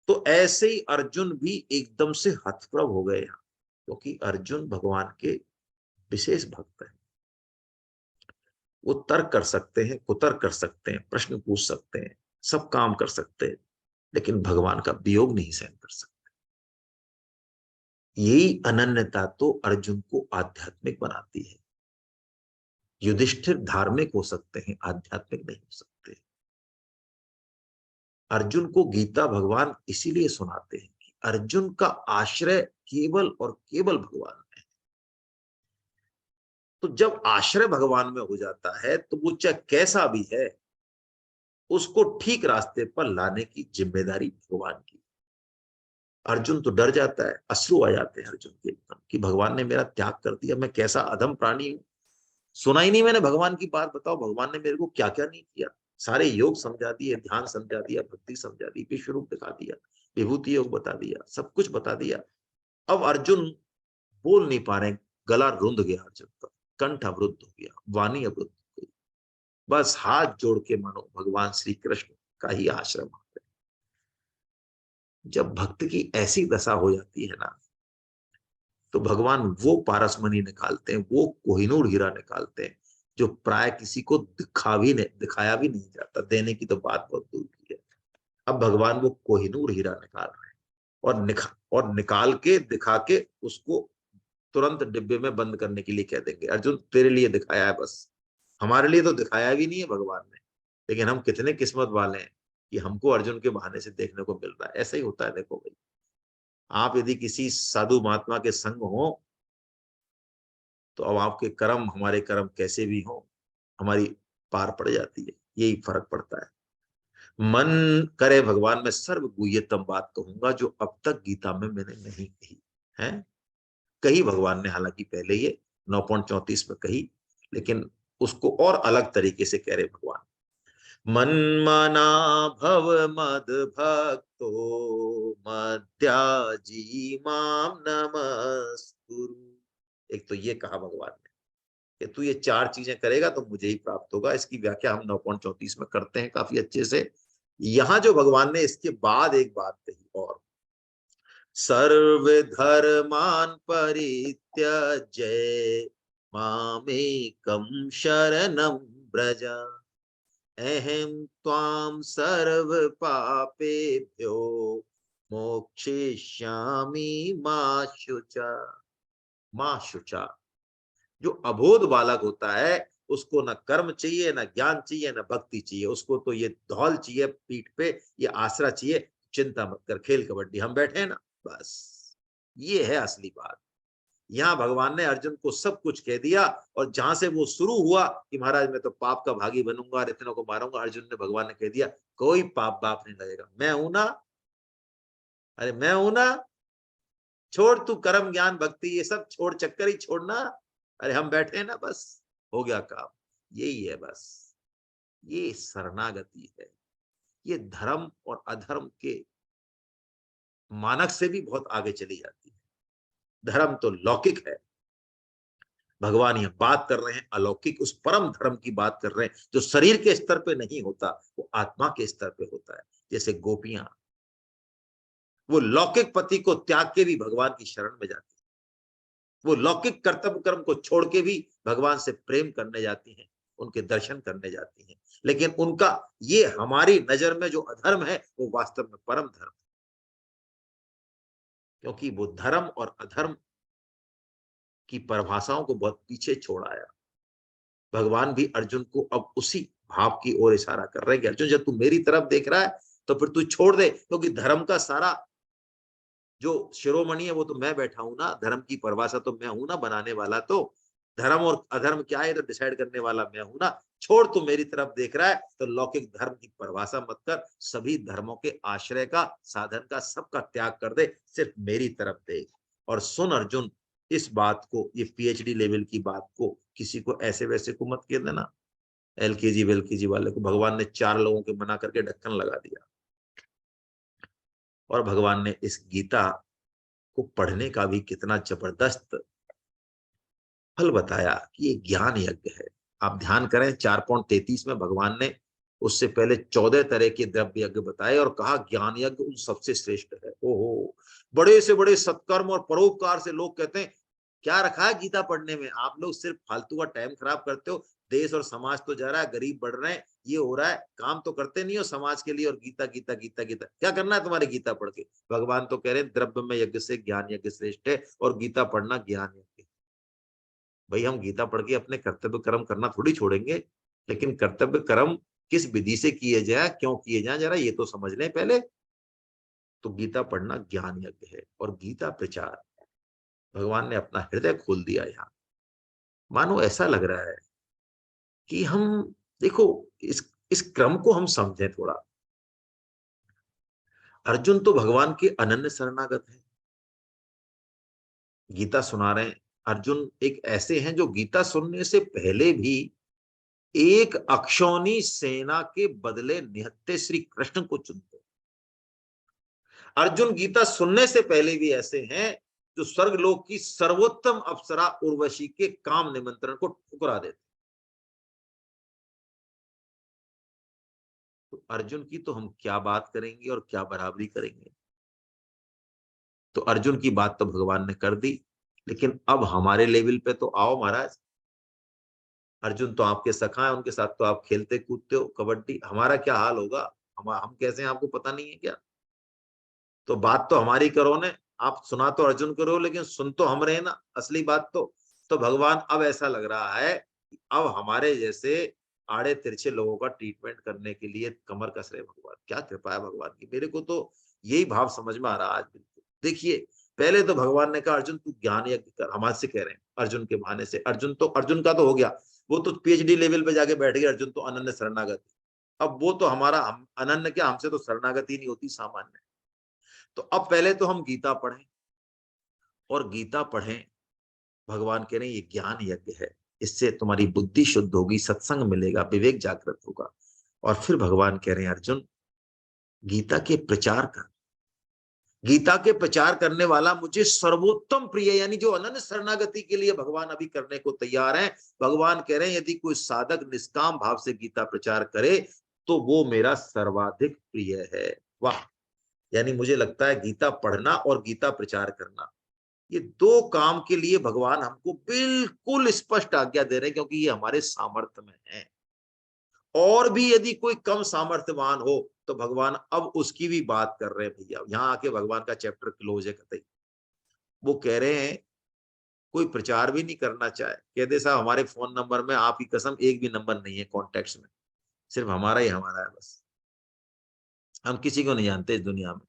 तो ऐसे ही अर्जुन भी एकदम से हतप्रभ हो गए यहाँ, क्योंकि अर्जुन भगवान के विशेष भक्त हैं। वो तर्क कर सकते हैं, कुतर्क कर सकते हैं, प्रश्न पूछ सकते हैं, सब काम कर सकते हैं, लेकिन भगवान का वियोग नहीं सहन कर सकते। यही अनन्यता तो अर्जुन को आध्यात्मिक बनाती है। युधिष्ठिर धार्मिक हो सकते हैं, आध्यात्मिक नहीं हो सकते। अर्जुन को गीता भगवान इसीलिए सुनाते हैं कि अर्जुन का आश्रय केवल और केवल भगवान है। तो जब आश्रय भगवान में हो जाता है तो वो चाहे कैसा भी है, उसको ठीक रास्ते पर लाने की जिम्मेदारी भगवान की। अर्जुन तो डर जाता है, अश्रु आ जाते हैं अर्जुन के एकदम कि भगवान ने मेरा त्याग कर दिया, मैं कैसा अधम प्राणी हूं। सुना ही नहीं मैंने भगवान की बात, बताओ भगवान ने मेरे को क्या क्या नहीं किया। सारे योग समझा दिए, ध्यान समझा दिया, भक्ति समझा दी, विश्व रूप दिखा दिया, विभूति योग बता दिया, सब कुछ बता दिया। अब अर्जुन बोल नहीं पा रहे, गला रुंध गया अर्जुन का, कंठ अवरुद्ध हो गया, वाणी अवरुद्ध हो गई। बस हाथ जोड़ के मानो भगवान श्री कृष्ण का ही आश्रम। जब भक्त की ऐसी दशा हो जाती है ना, तो भगवान वो पारसमणि निकालते हैं, वो कोहिनूर हीरा निकालते हैं जो प्राय किसी को दिखाया भी नहीं जाता। देने की तो बात बहुत दूर की है। अब भगवान वो कोहिनूर हीरा निकाल रहे हैं और निकाल के दिखा के उसको तुरंत डिब्बे में बंद करने के लिए कह देंगे, अर्जुन तेरे लिए दिखाया है बस, हमारे लिए तो दिखाया भी नहीं है भगवान ने। लेकिन हम कितने किस्मत वाले हैं कि हमको अर्जुन के बहाने से देखने को मिल रहा है। ऐसा ही होता है। देखो भाई, आप यदि किसी साधु महात्मा के संग हो तो अब आपके कर्म, हमारे कर्म कैसे भी हो, हमारी पार पड़ जाती है। यही फर्क पड़ता है। मन करे भगवान, मैं सर्व गुह्यतम बात कहूंगा जो अब तक गीता में मैंने नहीं कही है। कही भगवान ने हालांकि पहले ये 9.34 में कही, लेकिन उसको और अलग तरीके से कह रहे भगवान। मन मना भव मद भक्तो मध्याजी माम नमस्कुरु। एक तो ये कहा भगवान ने कि तू ये चार चीजें करेगा तो मुझे ही प्राप्त होगा। इसकी व्याख्या हम 9.34 में करते हैं काफी अच्छे से। यहां जो भगवान ने इसके बाद एक बात कही और, सर्व धर्मान परित्यज्य मामेकं शरणं व्रज अहं त्वां सर्व पापेभ्यो मोक्षयिष्यामि मा शुचा। मां शुचा, जो अबोध बालक होता है उसको न कर्म चाहिए, न ज्ञान चाहिए, न भक्ति चाहिए। उसको तो ये धौल चाहिए पीठ पे, ये आसरा चाहिए। चिंता मत कर, खेल कबड्डी, हम बैठे हैं ना, बस ये है असली बात। यहाँ भगवान ने अर्जुन को सब कुछ कह दिया। और जहां से वो शुरू हुआ कि महाराज मैं तो पाप का भागी बनूंगा और इतनों को मारूंगा, अर्जुन ने भगवान ने कह दिया कोई पाप बाप नहीं लगेगा, मैं हूं ना। अरे मैं हूं ना, छोड़ तू कर्म ज्ञान भक्ति ये सब छोड़, चक्कर ही छोड़ना। अरे हम बैठे हैं ना, बस हो गया काम। यही है बस, ये शरणागति है। ये धर्म और अधर्म के मानक से भी बहुत आगे चली जाती है। धर्म तो लौकिक है, भगवान ये बात कर रहे हैं अलौकिक, उस परम धर्म की बात कर रहे हैं जो शरीर के स्तर पे नहीं होता, वो आत्मा के स्तर पे होता है। जैसे गोपियां, वो लौकिक पति को त्याग के भी भगवान की शरण में जाती है। वो लौकिक कर्तव्य कर्म को छोड़ के भी भगवान से प्रेम करने जाती हैं, उनके दर्शन करने जाती हैं। लेकिन उनका ये हमारी नजर में जो अधर्म है वो वास्तव में परम धर्म है, क्योंकि वो धर्म और अधर्म की परिभाषाओं को बहुत पीछे छोड़ आया। भगवान भी अर्जुन को अब उसी भाव की ओर इशारा कर रहे हैं कि अर्जुन जब तू मेरी तरफ देख रहा है तो फिर तू छोड़ दे, क्योंकि धर्म का सारा जो शिरोमणि है वो तो मैं बैठा हूं ना, धर्म की परिभाषा तो मैं हूं ना बनाने वाला। तो धर्म और अधर्म क्या है तो डिसाइड करने वाला मैं हूं ना। छोड़, तू मेरी तरफ देख रहा है तो लौकिक धर्म की परिभाषा मत कर, सभी धर्मों के आश्रय का, साधन का, सबका त्याग कर दे, सिर्फ मेरी तरफ देख। और सुन अर्जुन, इस बात को, ये पीएचडी लेवल की बात को किसी को ऐसे वैसे को मत कह देना। एलकेजी वेलकेजी वाले को भगवान ने 4 लोगों के मना करके ढक्कन लगा दिया। और भगवान ने इस गीता को पढ़ने का भी कितना जबरदस्त फल बताया कि ये ज्ञान यज्ञ है। आप ध्यान करें 4.33 में भगवान ने उससे पहले 14 तरह के द्रव्य यज्ञ बताए और कहा ज्ञान यज्ञ उन सबसे श्रेष्ठ है। ओहो, बड़े से बड़े सत्कर्म और परोपकार से लोग कहते हैं क्या रखा है गीता पढ़ने में, आप लोग सिर्फ फालतू का टाइम खराब करते हो। देश और समाज तो जा रहा है, गरीब बढ़ रहे हैं, ये हो रहा है, काम तो करते नहीं हो समाज के लिए। और गीता गीता गीता गीता क्या करना है तुम्हारे गीता पढ़ के। भगवान तो कह रहे हैं द्रव्य में यज्ञ से ज्ञान यज्ञ श्रेष्ठ है, और गीता पढ़ना ज्ञान यज्ञ। भाई हम गीता पढ़ के अपने कर्तव्य कर्म करना थोड़ी छोड़ेंगे, लेकिन कर्तव्य कर्म किस विधि से किए जाए, क्यों किए जाए, जरा ये तो समझ लें पहले। तो गीता पढ़ना ज्ञान यज्ञ है और गीता प्रचार, भगवान ने अपना हृदय खोल दिया यहाँ। मानो ऐसा लग रहा है कि हम, देखो, इस क्रम को हम समझें थोड़ा। अर्जुन तो भगवान के अनन्य शरणागत है, गीता सुना रहे हैं। अर्जुन एक ऐसे हैं जो गीता सुनने से पहले भी एक अक्षौनी सेना के बदले निहत्थे श्री कृष्ण को चुनते। अर्जुन गीता सुनने से पहले भी ऐसे हैं जो स्वर्गलोक की सर्वोत्तम अप्सरा उर्वशी के काम निमंत्रण को ठुकरा देते। तो अर्जुन की तो हम क्या बात करेंगे और क्या बराबरी करेंगे। तो अर्जुन की बात तो भगवान ने कर दी, लेकिन अब हमारे लेवल पे तो आओ महाराज। अर्जुन तो आपके सखा है, उनके साथ तो आप खेलते कूदते हो कबड्डी, हमारा क्या हाल होगा, हम कैसे हैं आपको पता नहीं है क्या। तो बात तो हमारी करो ने, आप सुना तो अर्जुन करो लेकिन सुन तो हम रहे ना, असली बात तो भगवान अब ऐसा लग रहा है कि अब हमारे जैसे आड़े तिरछे लोगों का ट्रीटमेंट करने के लिए कमर कस रहे भगवान। क्या कृपा है भगवान की, मेरे को तो यही भाव समझ में आ रहा आज बिल्कुल। देखिए, पहले तो भगवान ने कहा अर्जुन तू ज्ञान यज्ञ कर, हमारे से कह रहे हैं अर्जुन के बहाने से। अर्जुन का तो हो गया, वो तो पीएचडी लेवल पे जाके बैठ गया, अर्जुन तो अनन्य शरणागत। अब वो तो हमारा, हम अनन्य क्या, हमसे तो शरणागति नहीं होती सामान्य। तो अब पहले तो हम गीता पढ़ें, और गीता पढ़ें, भगवान कह रहे हैं ये ज्ञान यज्ञ है, इससे तुम्हारी बुद्धि शुद्ध होगी, सत्संग मिलेगा, विवेक जागृत होगा। और फिर भगवान कह रहे हैं अर्जुन गीता के प्रचार कर। गीता के प्रचार करने वाला मुझे सर्वोत्तम प्रिय, यानी जो अनन्य शरणागति के लिए भगवान अभी करने को तैयार हैं। भगवान कह रहे हैं यदि कोई साधक निष्काम भाव से गीता प्रचार करे तो वो मेरा सर्वाधिक प्रिय है। वाह, यानी मुझे लगता है गीता पढ़ना और गीता प्रचार करना, ये दो काम के लिए भगवान हमको बिल्कुल स्पष्ट आज्ञा दे रहे हैं, क्योंकि ये हमारे सामर्थ्य में है। और भी यदि कोई कम सामर्थ्यवान हो तो भगवान अब उसकी भी बात कर रहे हैं भैया। यहां आके भगवान का चैप्टर क्लोज है कतई। वो कह रहे हैं कोई प्रचार भी नहीं करना चाहे, कह दे साहब हमारे फोन नंबर में आपकी कसम एक भी नंबर नहीं है कॉन्टेक्ट्स में, सिर्फ हमारा ही हमारा है बस, हम किसी को नहीं जानते इस दुनिया में।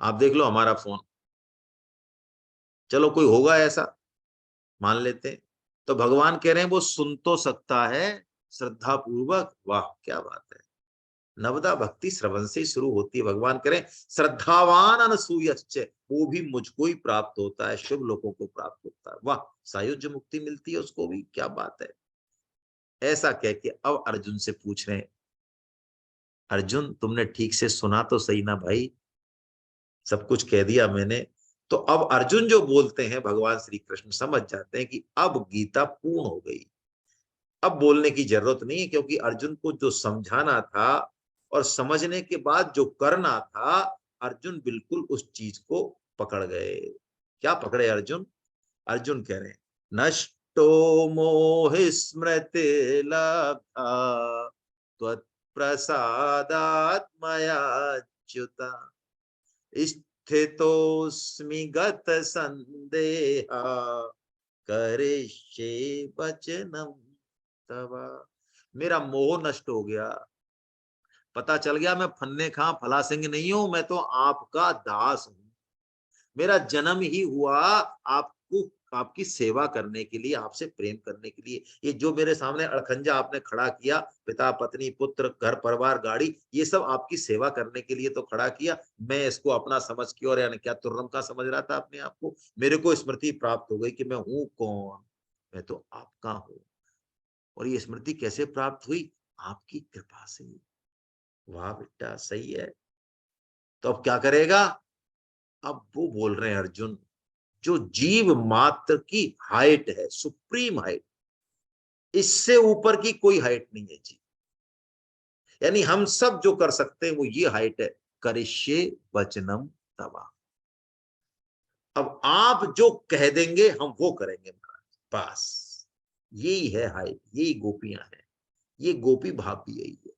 आप देख लो हमारा फोन, चलो कोई होगा ऐसा, मान लेते हैं। तो भगवान कह रहे हैं वो सुन तो सकता है श्रद्धा पूर्वक। वाह क्या बात है, नवदा भक्ति श्रवण से शुरू होती है। भगवान करें श्रद्धावान अनसूयश्च, वो भी मुझको ही प्राप्त होता है, शुभ लोगों को प्राप्त होता है। वाह, सायुज्य मुक्ति मिलती है उसको भी, क्या बात है। ऐसा कह के अब अर्जुन से पूछ रहे हैं अर्जुन तुमने ठीक से सुना तो सही ना भाई, सब कुछ कह दिया मैंने। तो अब अर्जुन जो बोलते हैं भगवान श्री कृष्ण समझ जाते हैं कि अब गीता पूर्ण हो गई, अब बोलने की जरूरत नहीं है, क्योंकि अर्जुन को जो समझाना था और समझने के बाद जो करना था, अर्जुन बिल्कुल उस चीज को पकड़ गए। क्या पकड़े अर्जुन? अर्जुन कह रहे हैं नष्टो मोह स्मृति लब्धा त्वत्प्रसादात् मयाच्युता स्थितोस्मि गत संदेहा करिष्ये वचनम तवा। मेरा मोह नष्ट हो गया, पता चल गया मैं फन्ने खां फला सिंह नहीं हूं, मैं तो आपका दास हूं। मेरा जन्म ही हुआ आपको, आपकी सेवा करने के लिए, आपसे प्रेम करने के लिए। ये जो मेरे सामने अड़खंजा आपने खड़ा किया, पिता पत्नी पुत्र घर परिवार गाड़ी, ये सब आपकी सेवा करने के लिए तो खड़ा किया। मैं इसको अपना समझ के, और यानी क्या तुर्रम का समझ रहा था अपने आप को। मेरे को स्मृति प्राप्त हो गई कि मैं हूं कौन, मैं तो आपका हूं। और ये स्मृति कैसे प्राप्त हुई? आपकी कृपा से। वाह बेटा सही है। तो अब क्या करेगा? अब वो बोल रहे हैं अर्जुन जो जीव मात्र की हाइट है, सुप्रीम हाइट, इससे ऊपर की कोई हाइट नहीं है जी। यानी हम सब जो कर सकते हैं वो ये हाइट है, करिष्ये वचनम तवा। अब आप जो कह देंगे हम वो करेंगे महाराज, बस यही है हाइट, यही गोपियां हैं, ये गोपी भाव भी यही है।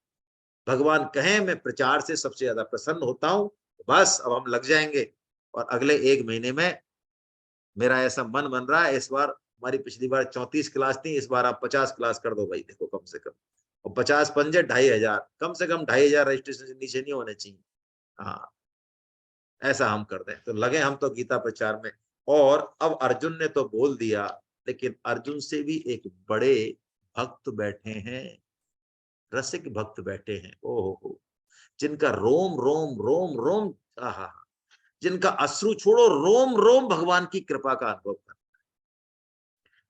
भगवान कहें मैं प्रचार से सबसे ज्यादा प्रसन्न होता हूं, बस अब हम लग जाएंगे। और अगले एक महीने में मेरा ऐसा मन बन रहा है, इस बार हमारी पिछली बार 34 क्लास थी, इस बार आप 50 क्लास कर दो भाई, देखो कम से कम। और 50 पंजे 2500, कम से कम 2500 रजिस्ट्रेशन से नीचे नहीं होने चाहिए। हाँ, ऐसा हम कर दें तो लगे हम तो गीता प्रचार में। और अब अर्जुन ने तो बोल दिया, लेकिन अर्जुन से भी एक बड़े भक्त बैठे हैं, रसिक भक्त बैठे हैं, ओहो, जिनका रोम रोम रोम रोम, आहा, जिनका अश्रु छोड़ो रोम रोम भगवान की कृपा का अनुभव कर,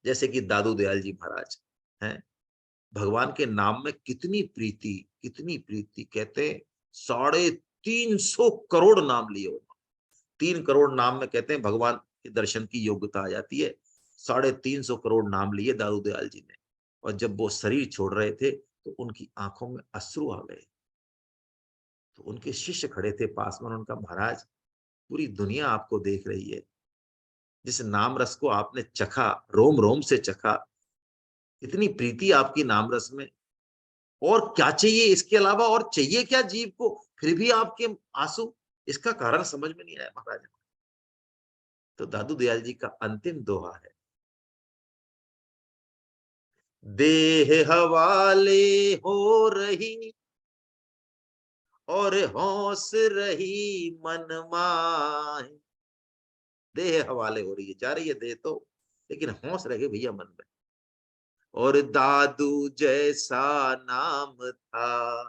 जैसे कि दादू दयाल जी महाराज हैं। भगवान के नाम में कितनी प्रीति, कितनी प्रीति, कहते 350 करोड़ नाम लिए हो। 3 करोड़ नाम में कहते हैं भगवान के दर्शन की योग्यता आ जाती है। 350 करोड़ नाम लिए दादू दयाल जी ने, और जब वो शरीर छोड़ रहे थे तो उनकी आंखों में अश्रु आ गए। तो उनके शिष्य खड़े थे पास में, उनका महाराज पूरी दुनिया आपको देख रही है, जिस नाम रस को आपने चखा, रोम रोम से चखा, इतनी प्रीति आपकी नाम रस में, और क्या चाहिए इसके अलावा, और चाहिए क्या जीव को, फिर भी आपके आंसू, इसका कारण समझ में नहीं आया महाराज। तो दादू दयाल जी का अंतिम दोहा है, देह हवाले हो रही और होश रही मन माहे। देह हवाले हो रही है, जा रही है देह तो, लेकिन होश रहे भैया मन में। और दादू जैसा नाम था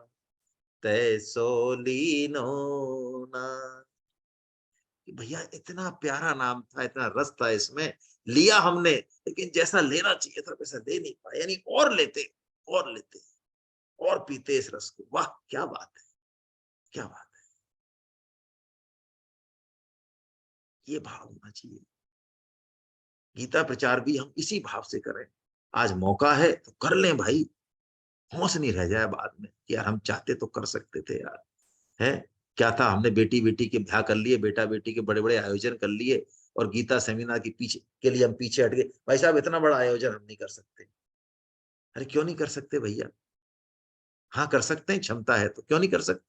तैसो लीनो ना, भैया इतना प्यारा नाम था, इतना रस था इसमें, लिया हमने, लेकिन जैसा लेना चाहिए था वैसा ले नहीं पाया, यानी और लेते, और लेते, और पीते इस रस को। वाह क्या बात है, क्या बात है, ये भाव होना चाहिए। गीता प्रचार भी हम इसी भाव से करें। आज मौका है तो कर लें भाई, होश नहीं रह जाए बाद में कि यार हम चाहते तो कर सकते थे यार, है क्या था, हमने बेटी बेटी के ब्याह कर लिए, बेटा बेटी के बड़े बड़े आयोजन कर लिए, और गीता सेमिनार के पीछे के लिए हम पीछे हट गए। भाई साहब इतना बड़ा आयोजन हम नहीं कर सकते। अरे क्यों नहीं कर सकते भैया, हाँ कर सकते हैं, क्षमता है तो क्यों नहीं कर सकते।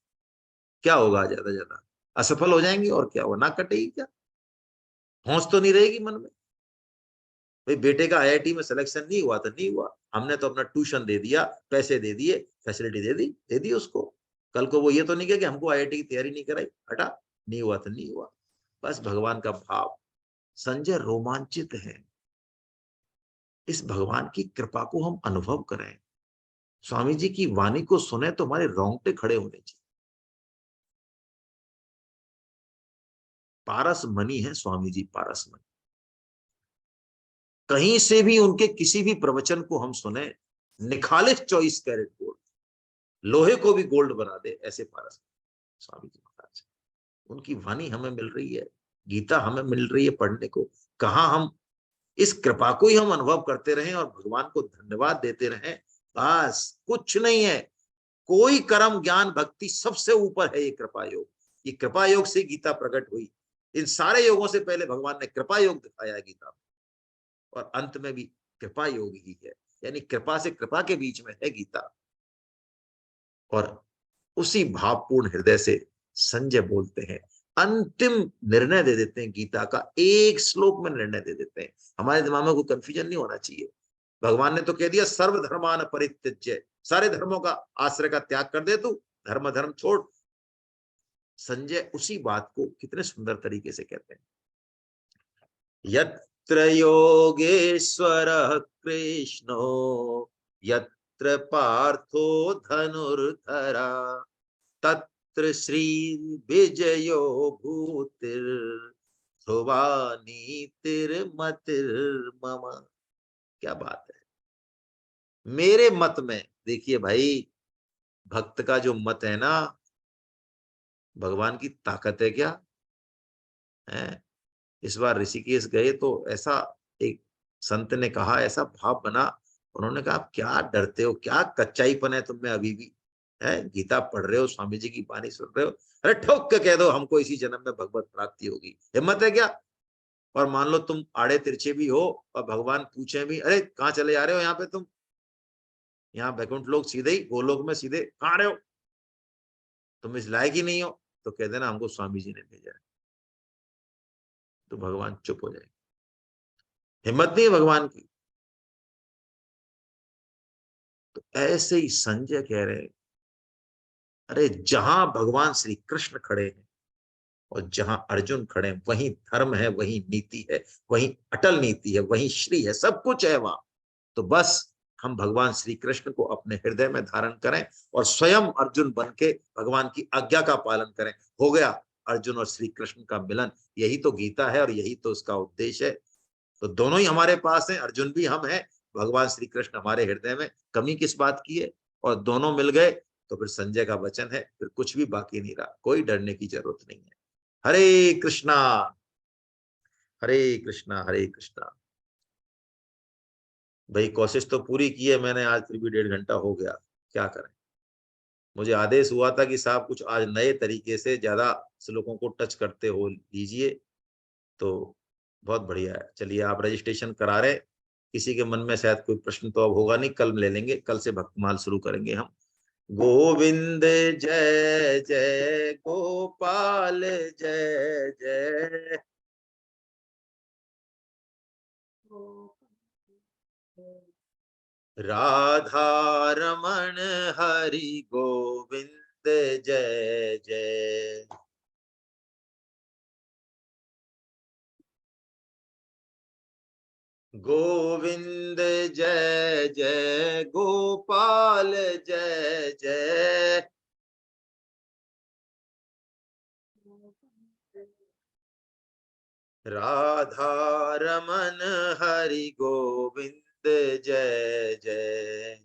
क्या होगा, ज्यादा ज्यादा असफल हो जाएंगे और क्या होगा, ना कटेगी क्या, होश तो नहीं रहेगी मन में। भाई बेटे का आईआईटी में सिलेक्शन नहीं हुआ तो नहीं हुआ, हमने तो अपना ट्यूशन दे दिया, पैसे दे दिए, फैसिलिटी दे दी उसको। कल को वो ये तो नहीं कहे कि हमको आईआईटी की तैयारी नहीं कराई, हटा, नहीं हुआ तो नहीं हुआ। बस भगवान का भाव। संजय रोमांचित है, इस भगवान की कृपा को हम अनुभव करें, स्वामी जी की वाणी को सुने तो हमारे रोंगटे खड़े होने चाहिए। पारस मणि है स्वामी जी, पारस मणि, कहीं से भी उनके किसी भी प्रवचन को हम सुने, निखालिस 24 कैरेट गोल्ड, लोहे को भी गोल्ड बना दे, ऐसे पारस स्वामी जी महाराज। उनकी वाणी हमें मिल रही है, गीता हमें मिल रही है पढ़ने को, कहा हम इस कृपा को ही हम अनुभव करते रहें और भगवान को धन्यवाद देते रहें। बस कुछ नहीं है, कोई कर्म ज्ञान भक्ति सबसे ऊपर है ये कृपा योग। ये कृपा योग से गीता प्रकट हुई, इन सारे योगों से पहले भगवान ने कृपा योग दिखाया है गीता में, और अंत में भी कृपा योग ही है, यानी कृपा से कृपा के बीच में है गीता। और उसी भावपूर्ण हृदय से संजय बोलते हैं, अंतिम निर्णय दे देते हैं गीता का, एक श्लोक में निर्णय दे देते हैं। हमारे दिमाग में कोई कंफ्यूजन नहीं होना चाहिए। भगवान ने तो कह दिया सर्वधर्मान परित्यज्य, सारे धर्मों का आश्रय का त्याग कर दे तू, धर्म धर्म छोड़। संजय उसी बात को कितने सुंदर तरीके से कहते हैं, यत्र योगेश्वरः कृष्णो यत्र पार्थो धनुर्धरा तत्र श्री विजयो भूतिर ध्रुवा नीतिर्मतिर्मम। क्या बात है, मेरे मत में देखिए भाई, भक्त का जो मत है ना, भगवान की ताकत है क्या है। इस बार ऋषिकेश गए तो ऐसा एक संत ने कहा, ऐसा भाव बना, उन्होंने कहा आप क्या डरते हो, क्या कच्चाईपन है तुम में अभी भी, है गीता पढ़ रहे हो, स्वामी जी की वाणी सुन रहे हो, अरे ठोक के कह दो हमको इसी जन्म में भगवत प्राप्ति होगी, हिम्मत है क्या। और मान लो तुम आड़े तिरछे भी हो और भगवान पूछे भी, अरे कहाँ चले जा रहे हो यहाँ पे तुम, यहाँ बैकुंठ लोग सीधे ही गोलोक में सीधे कहाँ रहे हो, तुम इस लायक ही नहीं हो, तो कह देना हमको स्वामी जी ने भेजा है, तो भगवान चुप हो जाएंगे। हिम्मत नहीं है भगवान की। तो ऐसे ही संजय कह रहे हैं, अरे जहां भगवान श्री कृष्ण खड़े हैं और जहां अर्जुन खड़े हैं, वहीं धर्म है, वहीं नीति है, वहीं अटल नीति है, वहीं श्री है, सब कुछ है वहां। तो बस हम भगवान श्री कृष्ण को अपने हृदय में धारण करें और स्वयं अर्जुन बन के भगवान की आज्ञा का पालन करें। हो गया अर्जुन और श्री कृष्ण का मिलन। यही तो गीता है और यही तो उसका उद्देश्य है। तो दोनों ही हमारे पास हैं, अर्जुन भी हम हैं, भगवान श्री कृष्ण हमारे हृदय में, कमी किस बात की है। और दोनों मिल गए तो फिर संजय का वचन है, फिर कुछ भी बाकी नहीं रहा, कोई डरने की जरूरत नहीं है। हरे कृष्णा हरे कृष्णा हरे कृष्णा। भाई कोशिश तो पूरी की है मैंने आज, फिर भी 1.5 घंटा हो गया, क्या करें। मुझे आदेश हुआ था कि साहब कुछ आज नए तरीके से ज्यादा श्लोकों को टच करते हो लीजिए, तो बहुत बढ़िया है। चलिए आप रजिस्ट्रेशन करा रहे। किसी के मन में शायद कोई प्रश्न तो अब होगा नहीं, कल ले लेंगे, कल से भक्तमाल शुरू करेंगे हम। गोविंद जय जय गोपाल जय जय, राधा रमण हरि गोविंद जय जय। गोविंद जय जय गोपाल जय जय, राधा रमन हरि गोविंद जय जय।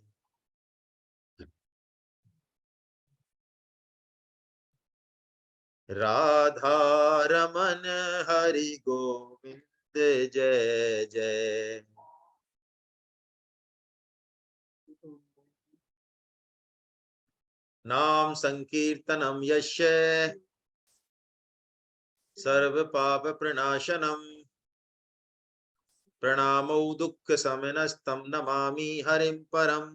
राधा रमन हरि गोविंद जय जय। नाम संकीर्तनम यस्य सर्व पाप प्रणाशनम, प्रणामो दुःख शमनस्तम नमामि हरिं परम।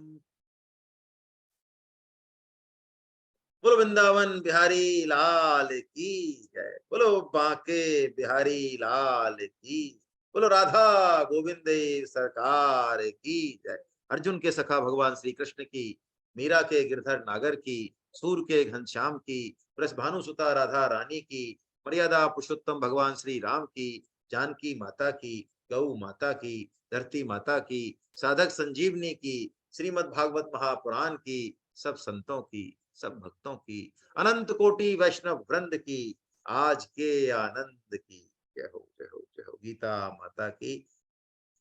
बोलो वृंदावन बिहारी लाल की जय, बोलो बांके बिहारी लाल की, बोलो राधा गोविंद सरकार की जय। अर्जुन के सखा भगवान श्री कृष्ण की, मीरा के गिरधर नागर की, सूर के घनश्याम की, वृषभानु सुता राधा रानी की, मर्यादा पुरुषोत्तम भगवान श्री राम की, जानकी माता की, गौ माता की, धरती माता की, साधक संजीवनी की, श्रीमद् भागवत महापुराण की, सब संतों की, सब भक्तों की, अनंत कोटि वैष्णव वृंद की, आज के आनंद की। जय हो जय हो जय हो। गीता माता की,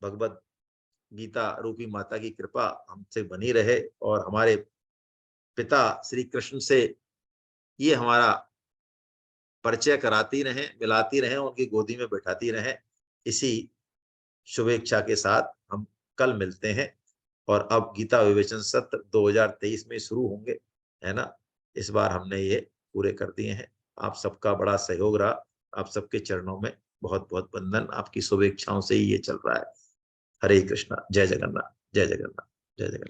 भगवत गीता रूपी माता की कृपा हमसे बनी रहे और हमारे पिता श्री कृष्ण से ये हमारा परिचय कराती रहे, मिलाती रहे, उनकी गोदी में बैठाती रहे। इसी शुभेच्छा के साथ हम कल मिलते हैं। और अब गीता विवेचन सत्र 2023 में शुरू होंगे, है ना। इस बार हमने ये पूरे कर दिए हैं। आप सबका बड़ा सहयोग रहा, आप सबके चरणों में बहुत बहुत वंदन, आपकी शुभेच्छाओं से ही ये चल रहा है। हरे कृष्णा, जय जगन्नाथ, जय जगन्नाथ, जय जगन्नाथ।